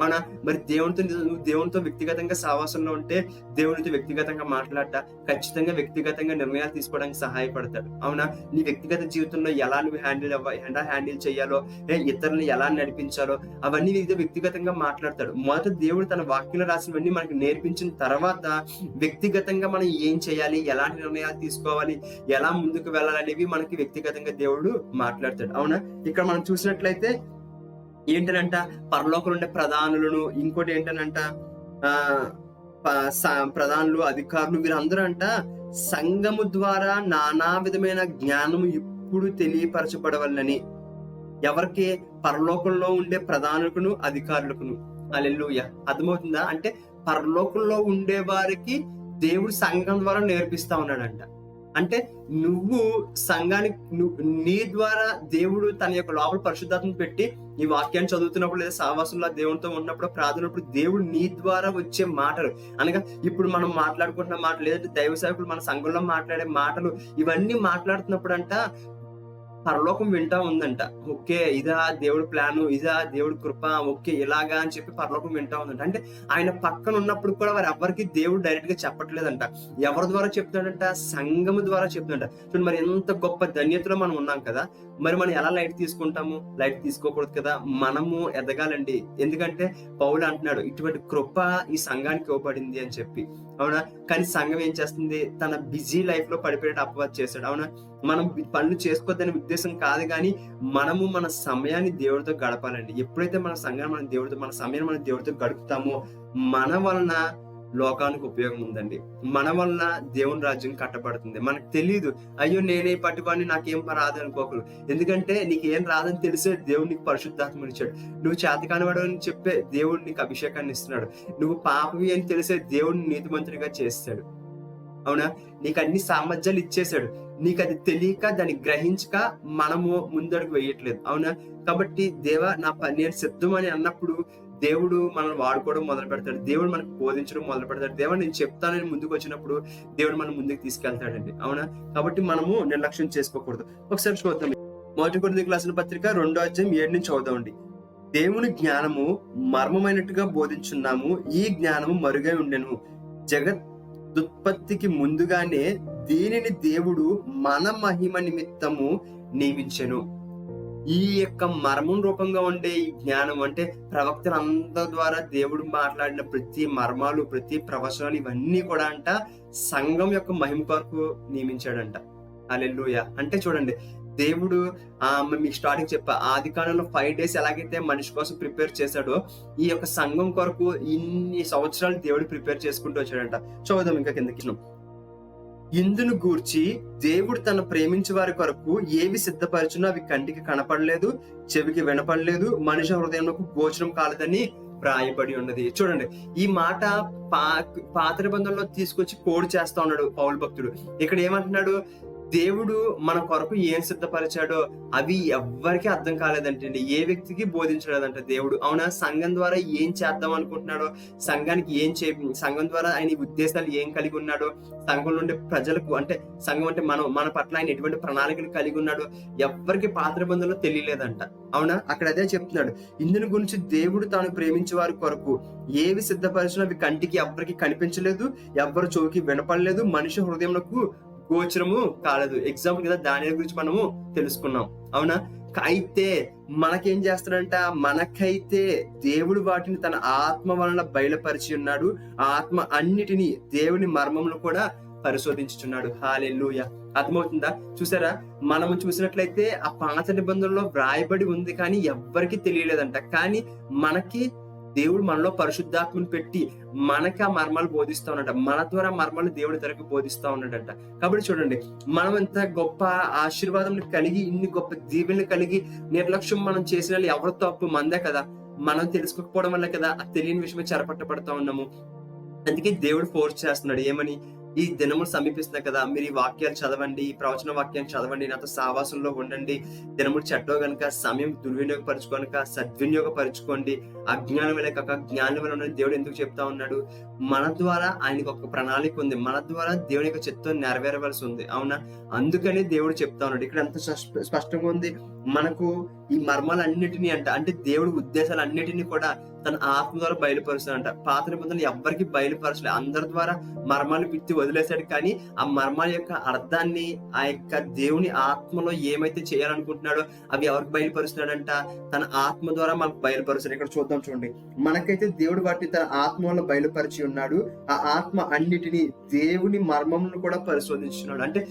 అవునా? మరి దేవునితో వ్యక్తిగతంగా సహవాసంలో ఉంటే దేవునితో వ్యక్తిగతంగా మాట్లాడట, ఖచ్చితంగా వ్యక్తిగతంగా నిర్ణయాలు తీసుకోవడానికి సహాయపడతాడు, అవునా? నీ వ్యక్తిగత జీవితంలో ఎలా నువ్వు హ్యాండిల్ చేయాలో, ఇతరులను ఎలా నడిపించాలో అవన్నీ నీతో వ్యక్తిగతంగా మాట్లాడతాడు. మొదట దేవుడు తన వాక్యంలో రాసినవన్నీ మనకి నేర్పించిన తర్వాత వ్యక్తిగతంగా మనం ఏం చేయాలి, ఎలాంటి నిర్ణయాలు తీసుకోవాలి, ఎలా ముందుకు వెళ్ళాలనేవి మనకి వ్యక్తిగతంగా దేవుడు మాట్లాడతాడు, అవునా? ఇక్కడ మనం చూసినట్లయితే ఏంటనంట, పరలోకంలో ఉండే ప్రధానులను, ఇంకోటి ఏంటనంట, ప్రధానులు, అధికారులు, వీరందరూ అంట సంఘము ద్వారా నానా విధమైన జ్ఞానము ఇప్పుడు తెలియపరచబడవలని. ఎవరికి? పరలోకంలో ఉండే ప్రధానులకును అధికారులకును. హల్లెలూయా. అర్థమవుతుందా? అంటే పరలోకంలో ఉండే వారికి దేవుడు సంఘం ద్వారా నేర్పిస్తా ఉన్నాడంట. అంటే నువ్వు సంఘానికి, నీ ద్వారా దేవుడు తన యొక్క లోపల పరిశుద్ధాత్మను పెట్టి ఈ వాక్యాన్ని చదువుతున్నప్పుడు, లేదా సహవాసంలో దేవునితో ఉన్నప్పుడు, ప్రార్థనప్పుడు దేవుడు నీ ద్వారా వచ్చే మాటలు, అనగా ఇప్పుడు మనం మాట్లాడుకుంటున్న మాటలు, లేదంటే దైవ సేవకులు మన సంఘంలో మాట్లాడే మాటలు, ఇవన్నీ మాట్లాడుతున్నప్పుడు అంట పరలోకం వింటా ఉందంట. ఓకే. ఇదా దేవుడి ప్లాను, ఇదా దేవుడి కృప, ఓకే ఇలాగా అని చెప్పి పరలోకం వింటా ఉందంట. అంటే ఆయన పక్కన ఉన్నప్పుడు కూడా వారెవ్వరికీ దేవుడు డైరెక్ట్‌గా చెప్పట్లేదంట. ఎవరి ద్వారా చెప్తున్నాడంట? సంఘము ద్వారా చెప్తున్నాడంట. చూడండి మరి ఎంత గొప్ప ధన్యతలో మనం ఉన్నాం కదా! మరి మనం ఎలా లైట్ తీసుకుంటాము? లైట్ తీసుకోకూడదు కదా! మనము ఎదగాలండి. ఎందుకంటే పౌలు అంటున్నాడు, ఇటువంటి కృప ఈ సంఘానికి ఇవ్వబడింది అని చెప్పి. అవునా? కానీ సంఘం ఏం చేస్తుంది? తన బిజీ లైఫ్‌లో పడిపోయేట్టు అపవాది చేశాడు. అవునా? మనం పనులు చేసుకోవద్దనే ఉద్దేశం కాదు గానీ, మనము మన సమయాన్ని దేవుడితో గడపాలండి. ఎప్పుడైతే మన సంఘాన్ని మనం దేవుడితో మన సమయాన్ని మనం దేవుడితో గడుపుతామో, మన వలన లోకానికి ఉపయోగం ఉందండి. మన వలన దేవుని రాజ్యం కట్టబడుతుంది. మనకు తెలీదు. అయ్యో! నేనే పట్టివాడిని నాకేం రాదు అనుకోకూడదు. ఎందుకంటే నీకేం రాదని తెలిసే దేవుడు నీకు పరిశుద్ధాత్మనిచ్చాడు. నువ్వు చేతకానివాడు అని చెప్పే దేవుడు నీకు అభిషేకాన్ని ఇస్తున్నాడు. నువ్వు పాపివి అని తెలిసే దేవుడిని నీతిమంతుడిగా చేస్తాడు. అవునా? నీకు అన్ని సామర్థ్యాలు ఇచ్చేసాడు. నీకది తెలియక దాన్ని గ్రహించక మనము ముందడుగు వేయట్లేదు. అవునా? కాబట్టి దేవా నేను సిద్ధం అని అన్నప్పుడు దేవుడు మనల్ని వాడుకోవడం మొదలు పెడతాడు. దేవుడు మనకు బోధించడం మొదలు పెడతాడు. దేవా నేను చెప్తానని ముందుకు వచ్చినప్పుడు దేవుడు మనం ముందుకు తీసుకెళ్తాడండి. అవునా? కాబట్టి మనము నిర్లక్ష్యం చేసుకోకూడదు. ఒకసారి చూద్దాం. 1 కొరింథీయులకు రాసిన పత్రిక 2వ అధ్యాయం 7 నుంచి చదువుదామండి. దేవుని జ్ఞానము మర్మమైనట్టుగా బోధించున్నాము. ఈ జ్ఞానము మరుగై ఉండెను. జగదుత్పత్తికి ముందుగానే దీనిని దేవుడు మన మహిమ నిమిత్తము నియమించెను. ఈ యొక్క మర్మం రూపంగా ఉండే ఈ జ్ఞానం అంటే ప్రవక్తలందరి ద్వారా దేవుడు మాట్లాడిన ప్రతి మర్మాలు, ప్రతి ప్రవచనాలు ఇవన్నీ కూడా అంట సంఘం యొక్క మహిమ కొరకు నియమించాడంట. హల్లెలూయా. అంటే చూడండి, దేవుడు మీకు స్టార్టింగ్ చెప్పా, ఆదికాండంలో 5 days ఎలాగైతే మనిషి కోసం ప్రిపేర్ చేశాడో, ఈ యొక్క సంఘం కొరకు ఇన్ని సంవత్సరాలు దేవుడు ప్రిపేర్ చేసుకుంటూ వచ్చాడంట. చూద్దాం ఇంకా కిందకి. ఇందును గూర్చి దేవుడు తన ప్రేమించే వారి కొరకు ఏవి సిద్ధపరచునో అవి కంటికి కనపడలేదు, చెవికి వినపడలేదు, మనిషి హృదయంలోకి గోచరం కాలేదని వ్రాయబడి ఉన్నది. చూడండి, ఈ మాట పాత నిబంధనలో తీసుకొచ్చి కోడ్ చేస్తా ఉన్నాడు పౌలు భక్తుడు. ఇక్కడ ఏమంటున్నాడు? దేవుడు మన కొరకు ఏం సిద్ధపరిచాడో అవి ఎవ్వరికి అర్థం కాలేదంటండి. ఏ వ్యక్తికి బోధించలేదంట దేవుడు. అవునా? సంఘం ద్వారా ఏం చేద్దాం అనుకుంటున్నాడో, సంఘానికి సంఘం ద్వారా ఆయన ఉద్దేశాలు ఏం కలిగి ఉన్నాడో, సంఘం నుండి ప్రజలకు అంటే సంఘం అంటే మన పట్ల ఆయన ఎటువంటి ప్రణాళికలు కలిగి ఉన్నాడో ఎవ్వరికి పాత నిబంధనలో తెలియలేదంట. అవునా? అక్కడ అదే చెప్తున్నాడు. ఇందుని గురించి దేవుడు తాను ప్రేమించే వారి కొరకు ఏవి సిద్ధపరిచినా అవి కంటికి ఎవ్వరికి కనిపించలేదు, ఎవ్వరు చెవికి వినపడలేదు, మనిషి హృదయంలోకి గోచరము కాలేదు. ఎగ్జాంపుల్ కదా దానియేలు గురించి మనము తెలుసుకున్నాం. అవునా? అయితే మనకేం చేస్తాడంట? మనకైతే దేవుడు వాటిని తన ఆత్మ వలన బయలుపరిచి ఉన్నాడు. ఆత్మ అన్నిటినీ దేవుని మర్మములు కూడా పరిశోధించుచున్నాడు. హల్లెలూయా. అర్థమవుతుందా? చూసారా, మనము చూసినట్లయితే ఆ పాత నిబంధనలో వ్రాయబడి ఉంది కానీ ఎవ్వరికి తెలియలేదంట. కానీ మనకి దేవుడు మనలో పరిశుద్ధాత్మను పెట్టి మనకి ఆ మర్మాలు బోధిస్తా ఉన్నాడు. మన ద్వారా మర్మాలు దేవుడి తరకు బోధిస్తా ఉన్నాడంట. కాబట్టి చూడండి, మనం ఎంత గొప్ప ఆశీర్వాదం కలిగి, ఇన్ని గొప్ప దీవెనలు కలిగి నిర్లక్ష్యం మనం చేసిన ఎవరు తప్పు? మందే కదా. మనం తెలుసుకోకపోవడం వల్ల కదా ఆ తెలియని విషయమే చెరపట్టబడతా ఉన్నాము. అందుకే దేవుడు ఫోర్స్ చేస్తున్నాడు. ఏమని? ఈ దినములు సమీపిస్తున్నాయి కదా, మీరు ఈ వాక్యాలు చదవండి, ఈ ప్రవచన వాక్యాన్ని చదవండి, నాతో సావాసంలో ఉండండి. దినములు చెట్టో గనుక సమయం దుర్వినియోగపరచుకోనక సద్వినియోగపరచుకోండి. అజ్ఞానం వల్ల కాక జ్ఞానం వల్ల ఉన్న దేవుడు ఎందుకు చెప్తా ఉన్నాడు? మన ద్వారా ఆయనకు ఒక ప్రణాళిక ఉంది. మన ద్వారా దేవుని యొక్క చిత్తం నెరవేరవలసి ఉంది. అవునా? అందుకని దేవుడు చెప్తా ఉన్నాడు. ఇక్కడ ఎంత స్పష్టంగా ఉంది. మనకు ఈ మర్మాలన్నిటినీ అంటే దేవుడి ఉద్దేశాలన్నిటినీ కూడా తన ఆత్మ ద్వారా బయలుపరుస్తాడంట. పాత నిబంధనలు ఎవ్వరికి బయలుపరచలేదు. అందరి ద్వారా మర్మాలు విత్తి వదిలేశాడు. కానీ ఆ మర్మాల యొక్క అర్థాన్ని ఆ యొక్క దేవుని ఆత్మలో ఏమైతే చేయాలనుకుంటున్నాడో అవి ఎవరికి బయలుపరుస్తున్నాడంట? తన ఆత్మ ద్వారా మనకు బయలుపరుస్తాడు. ఇక్కడ చూద్దాం, చూడండి. మనకైతే దేవుడు వాటిని తన ఆత్మలో బయలుపరిచి ఉన్నాడు. ఆ ఆత్మ అన్నిటినీ దేవుని మర్మములను కూడా పరిశోధించున్నాడు. అంటే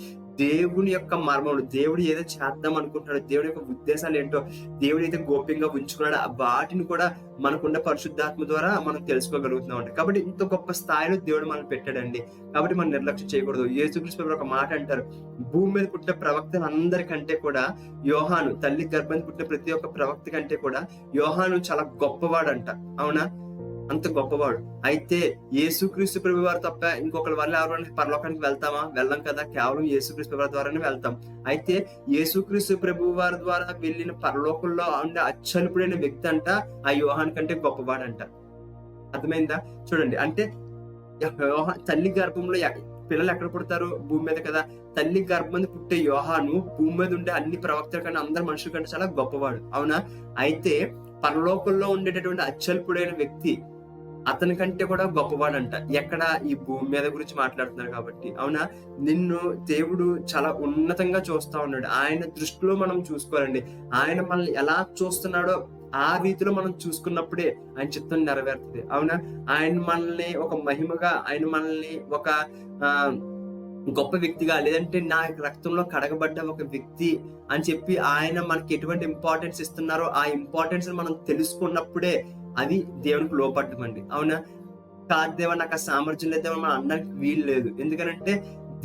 దేవుని యొక్క మర్మములు, దేవుడు ఏదో చేద్దాం అనుకుంటున్నాడు, దేవుడి యొక్క ఉద్దేశాలు ఏంటో, దేవుడు అయితే గోప్యంగా ఉంచుకున్నాడు, వాటిని కూడా మనకున్న పరిశుద్ధాత్మ ద్వారా మనం తెలుసుకోగలుగుతున్నాం అంట. కాబట్టి ఇంత గొప్ప స్థాయిలో దేవుడు మనం పెట్టాడండి. కాబట్టి మనం నిర్లక్ష్యం చేయకూడదు. యేసుక్రీస్తు ఒక మాట అంటారు, భూమి మీద పుట్టిన ప్రవక్తలందరికంటే కూడా యోహాను, తల్లి గర్భం పుట్టిన ప్రతి ఒక్క ప్రవక్త కంటే కూడా యోహాను చాలా గొప్పవాడంట. అవునా? అంత గొప్పవాడు. అయితే యేసుక్రీస్తు ప్రభు వారు తప్ప ఇంకొకరి వల్ల ఎవరైనా పరలోకానికి వెళ్తామా? వెళ్ళం కదా. కేవలం యేసుక్రీస్తు ప్రభు ద్వారానే వెళ్తాం. అయితే యేసుక్రీస్తు ప్రభు వారి ద్వారా వెళ్ళిన పరలోకంలో ఉండే అచ్చలుపుడైన వ్యక్తి అంట ఆ యోహాను కంటే గొప్పవాడంట. అర్థమైందా? చూడండి, అంటే తల్లి గర్భంలో పిల్లలు ఎక్కడ పుడతారు? భూమి మీద కదా. తల్లి గర్భం పుట్టే యోహాను భూమి మీద ఉండే అన్ని ప్రవక్తల కన్నా, అందరు మనుషుల కంటే చాలా గొప్పవాడు, అవునా? అయితే పరలోకంలో ఉండేటటువంటి అత్యల్పుడైన వ్యక్తి అతని కంటే కూడా గొప్పవాడంట. ఎక్కడ? ఈ భూమి మీద గురించి మాట్లాడుతున్నారు కాబట్టి, అవునా? నిన్ను దేవుడు చాలా ఉన్నతంగా చూస్తా ఉన్నాడు. ఆయన దృష్టిలో మనం చూసుకోవాలండి. ఆయన మనల్ని ఎలా చూస్తున్నాడో ఆ రీతిలో మనం చూసుకున్నప్పుడే ఆయన చిత్తం నెరవేరుతుంది, అవునా? ఆయన మనల్ని ఒక మహిమగా, ఆయన మనల్ని ఒక గొప్ప వ్యక్తిగా, లేదంటే నా రక్తంలో కడగబడ్డ ఒక వ్యక్తి అని చెప్పి ఆయన మనకి ఎటువంటి ఇంపార్టెన్స్ ఇస్తున్నారో ఆ ఇంపార్టెన్స్ మనం తెలుసుకున్నప్పుడే అది దేవునికి లోపడ్డమండి, అవునా? కాదు దేవా నాకు ఆ సామర్థ్యం లేదు మనం అనడానికి వీలు లేదు. ఎందుకనంటే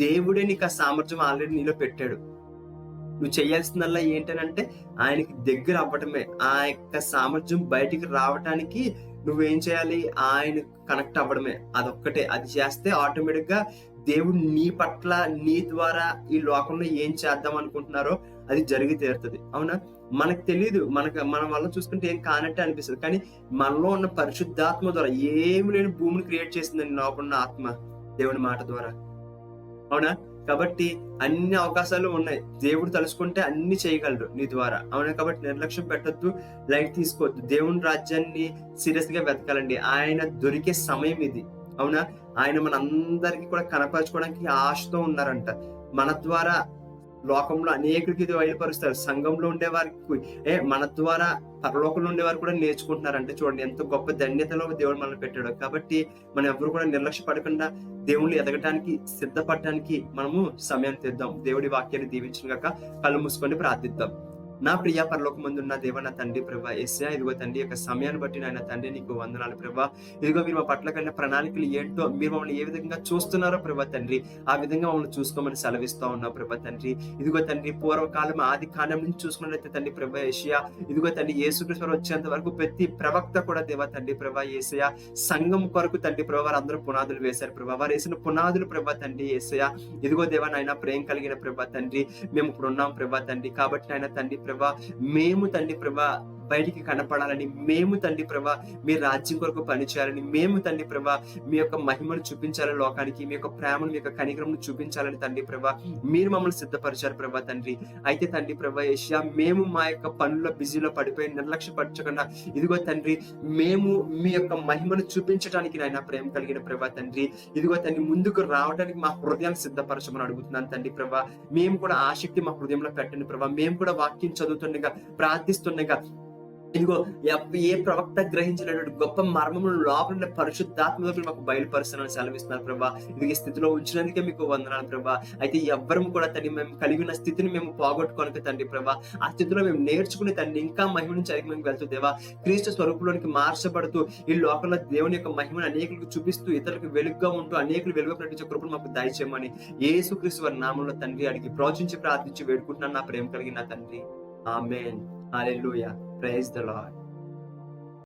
దేవుడే నీకు ఆ సామర్థ్యం ఆల్రెడీ నీలో పెట్టాడు. నువ్వు చేయాల్సిందల్లా ఏంటనంటే ఆయనకి దగ్గర అవ్వటమే. ఆ యొక్క సామర్థ్యం బయటికి రావటానికి నువ్వేం చేయాలి? ఆయన కనెక్ట్ అవ్వడమే. అదొక్కటే. అది చేస్తే ఆటోమేటిక్ గా దేవుడు నీ పట్ల, నీ ద్వారా ఈ లోకంలో ఏం చేద్దాం అనుకుంటున్నారో అది జరిగి తీరుతుంది, అవునా? మనకు తెలియదు, మన వల్ల చూసుకుంటే ఏం కానట్టే అనిపిస్తుంది. కానీ మనలో ఉన్న పరిశుద్ధాత్మ ద్వారా ఏమి లేని భూమిని క్రియేట్ చేసిందండి లోపల ఉన్న ఆత్మ, దేవుని మాట ద్వారా, అవునా? కాబట్టి అన్ని అవకాశాలు ఉన్నాయి. దేవుడు తలుసుకుంటే అన్ని చేయగలరు నీ ద్వారా, అవునా? కాబట్టి నిర్లక్ష్యం పెట్టొద్దు, లైట్ తీసుకోవద్దు. దేవుని రాజ్యాన్ని సీరియస్ గా వెతకాలండి. ఆయన దొరికే సమయం ఇది, అవునా? ఆయన మన అందరికి కూడా కనపరచుకోవడానికి ఆశతో ఉన్నారంట. మన ద్వారా లోకంలో అనేకులకి ఇది బయలుపరుస్తారు. సంఘంలో ఉండే వారికి మన ద్వారా పరలోకంలో ఉండే వారు కూడా నేర్చుకుంటున్నారంటే చూడండి ఎంత గొప్ప ధన్యతలో దేవుడు మనల్ని పెట్టాడు. కాబట్టి మనం ఎవరు కూడా నిర్లక్ష్య పడకుండా దేవుణ్ణి ఎదగటానికి, సిద్ధపడటానికి మనము సమయం తెద్దాం. దేవుడి వాక్యాన్ని దీవించిన గాక. కళ్ళు మూసుకొని ప్రార్థిద్దాం. నా ప్రియ పరలోకమందున్న దేవ, నా తండ్రి ప్రభా యేసయ్యా, ఇదిగో తండ్రి యొక్క సమయాన్ని బట్టి నాయన తండ్రి నీకు వందనాలు ప్రభా. ఇదిగో మీరు మా పట్ల కలిగిన ప్రణాళికలు ఏంటో, మీరు మమ్మల్ని ఏ విధంగా చూస్తున్నారో ప్రభా తండ్రి, ఆ విధంగా మమ్మల్ని చూసుకోమని సెలవిస్తా ఉన్నావు ప్రభా తండ్రి. ఇదిగో తండ్రి పూర్వకాలం ఆది కాలం నుంచి చూసుకున్నట్లయితే తండ్రి ప్రభా యేసయ్యా, ఇదిగో తండ్రి యేసుక్రీస్తు వచ్చేంత వరకు ప్రతి ప్రవక్త కూడా దేవ తండ్రి ప్రభా యేసయ్యా సంఘం కొరకు తండ్రి ప్రభా వారు అందరూ పునాదులు వేశారు ప్రభా. వారు వేసిన పునాదులు ప్రభా తండ్రి యేసయ్యా, ఇదిగో దేవ నాయన ప్రేమ కలిగిన ప్రభా తండ్రి మేము ఇప్పుడు ఉన్నాం ప్రభా తండ్రి. కాబట్టి నాయన తండ్రి ప్రభా మేము తండ్రి ప్రభా బయటికి కనపడాలని, మేము తండ్రి ప్రభా మీ రాజ్యం కొరకు పనిచేయాలని, మేము తండ్రి ప్రభా మీ యొక్క మహిమను చూపించాలని లోకానికి, మీ యొక్క ప్రేమను, మీ యొక్క కనికరమును చూపించాలని తండ్రి ప్రభా మీరు మమ్మల్ని సిద్ధపరిచారు ప్రభా తండ్రి. అయితే తండ్రి ప్రభా యేసయ్యా మేము మా యొక్క పనుల్లో బిజీలో పడిపోయి నిర్లక్ష్యపరచకుండా ఇదిగో తండ్రి మేము మీ యొక్క మహిమను చూపించడానికి నాయన ప్రేమ కలిగిన ప్రభా తండ్రి, ఇదిగో తండ్రి ముందుకు రావడానికి మా హృదయాన్ని సిద్ధపరచమని అడుగుతున్నాను తండ్రి ప్రభా. మేము కూడా ఆసక్తి మా హృదయంలో పెట్టండి ప్రభా. మేము కూడా వాక్యం చదువుతుండగా, ప్రార్థిస్తుండగా ఇదిగో ఏ ప్రవక్త గ్రహించినటువంటి గొప్ప మర్మములను లోపల పరిశుద్ధాత్మలో మాకు బయలుపరుస్తానని సెలవిస్తున్నారు ప్రభా. ఇది ఈ స్థితిలో ఉంచినందుకే మీకు వందనాలు ప్రభా. అయితే ఎవ్వరం కూడా తండ్రి మేము కలిగి ఉన్న స్థితిని మేము పోగొట్టుకోనక తండ్రి ప్రభా, ఆ స్థితిలో మేము నేర్చుకుని తండ్రి ఇంకా మహిమ నుంచి అధిక మేము వెళ్తూ దేవా క్రీస్తు స్వరూపంలోనికి మార్చబడుతూ ఈ లోకంలో దేవుని యొక్క మహిమను అనేకులకు చూపిస్తూ ఇతరులకు వెలుగుగా ఉంటూ అనేకులు వెలుగు ప్రకటించే కృపను మాకు దయచేయమని యేసుక్రీస్తు వారి నామములో తండ్రి అడిగి ప్రార్థించి ప్రార్థించి వేడుకుంటున్నాను నా ప్రేమ కలిగిన తండ్రి. ఆమేన్. హల్లెలూయా. Praise the Lord.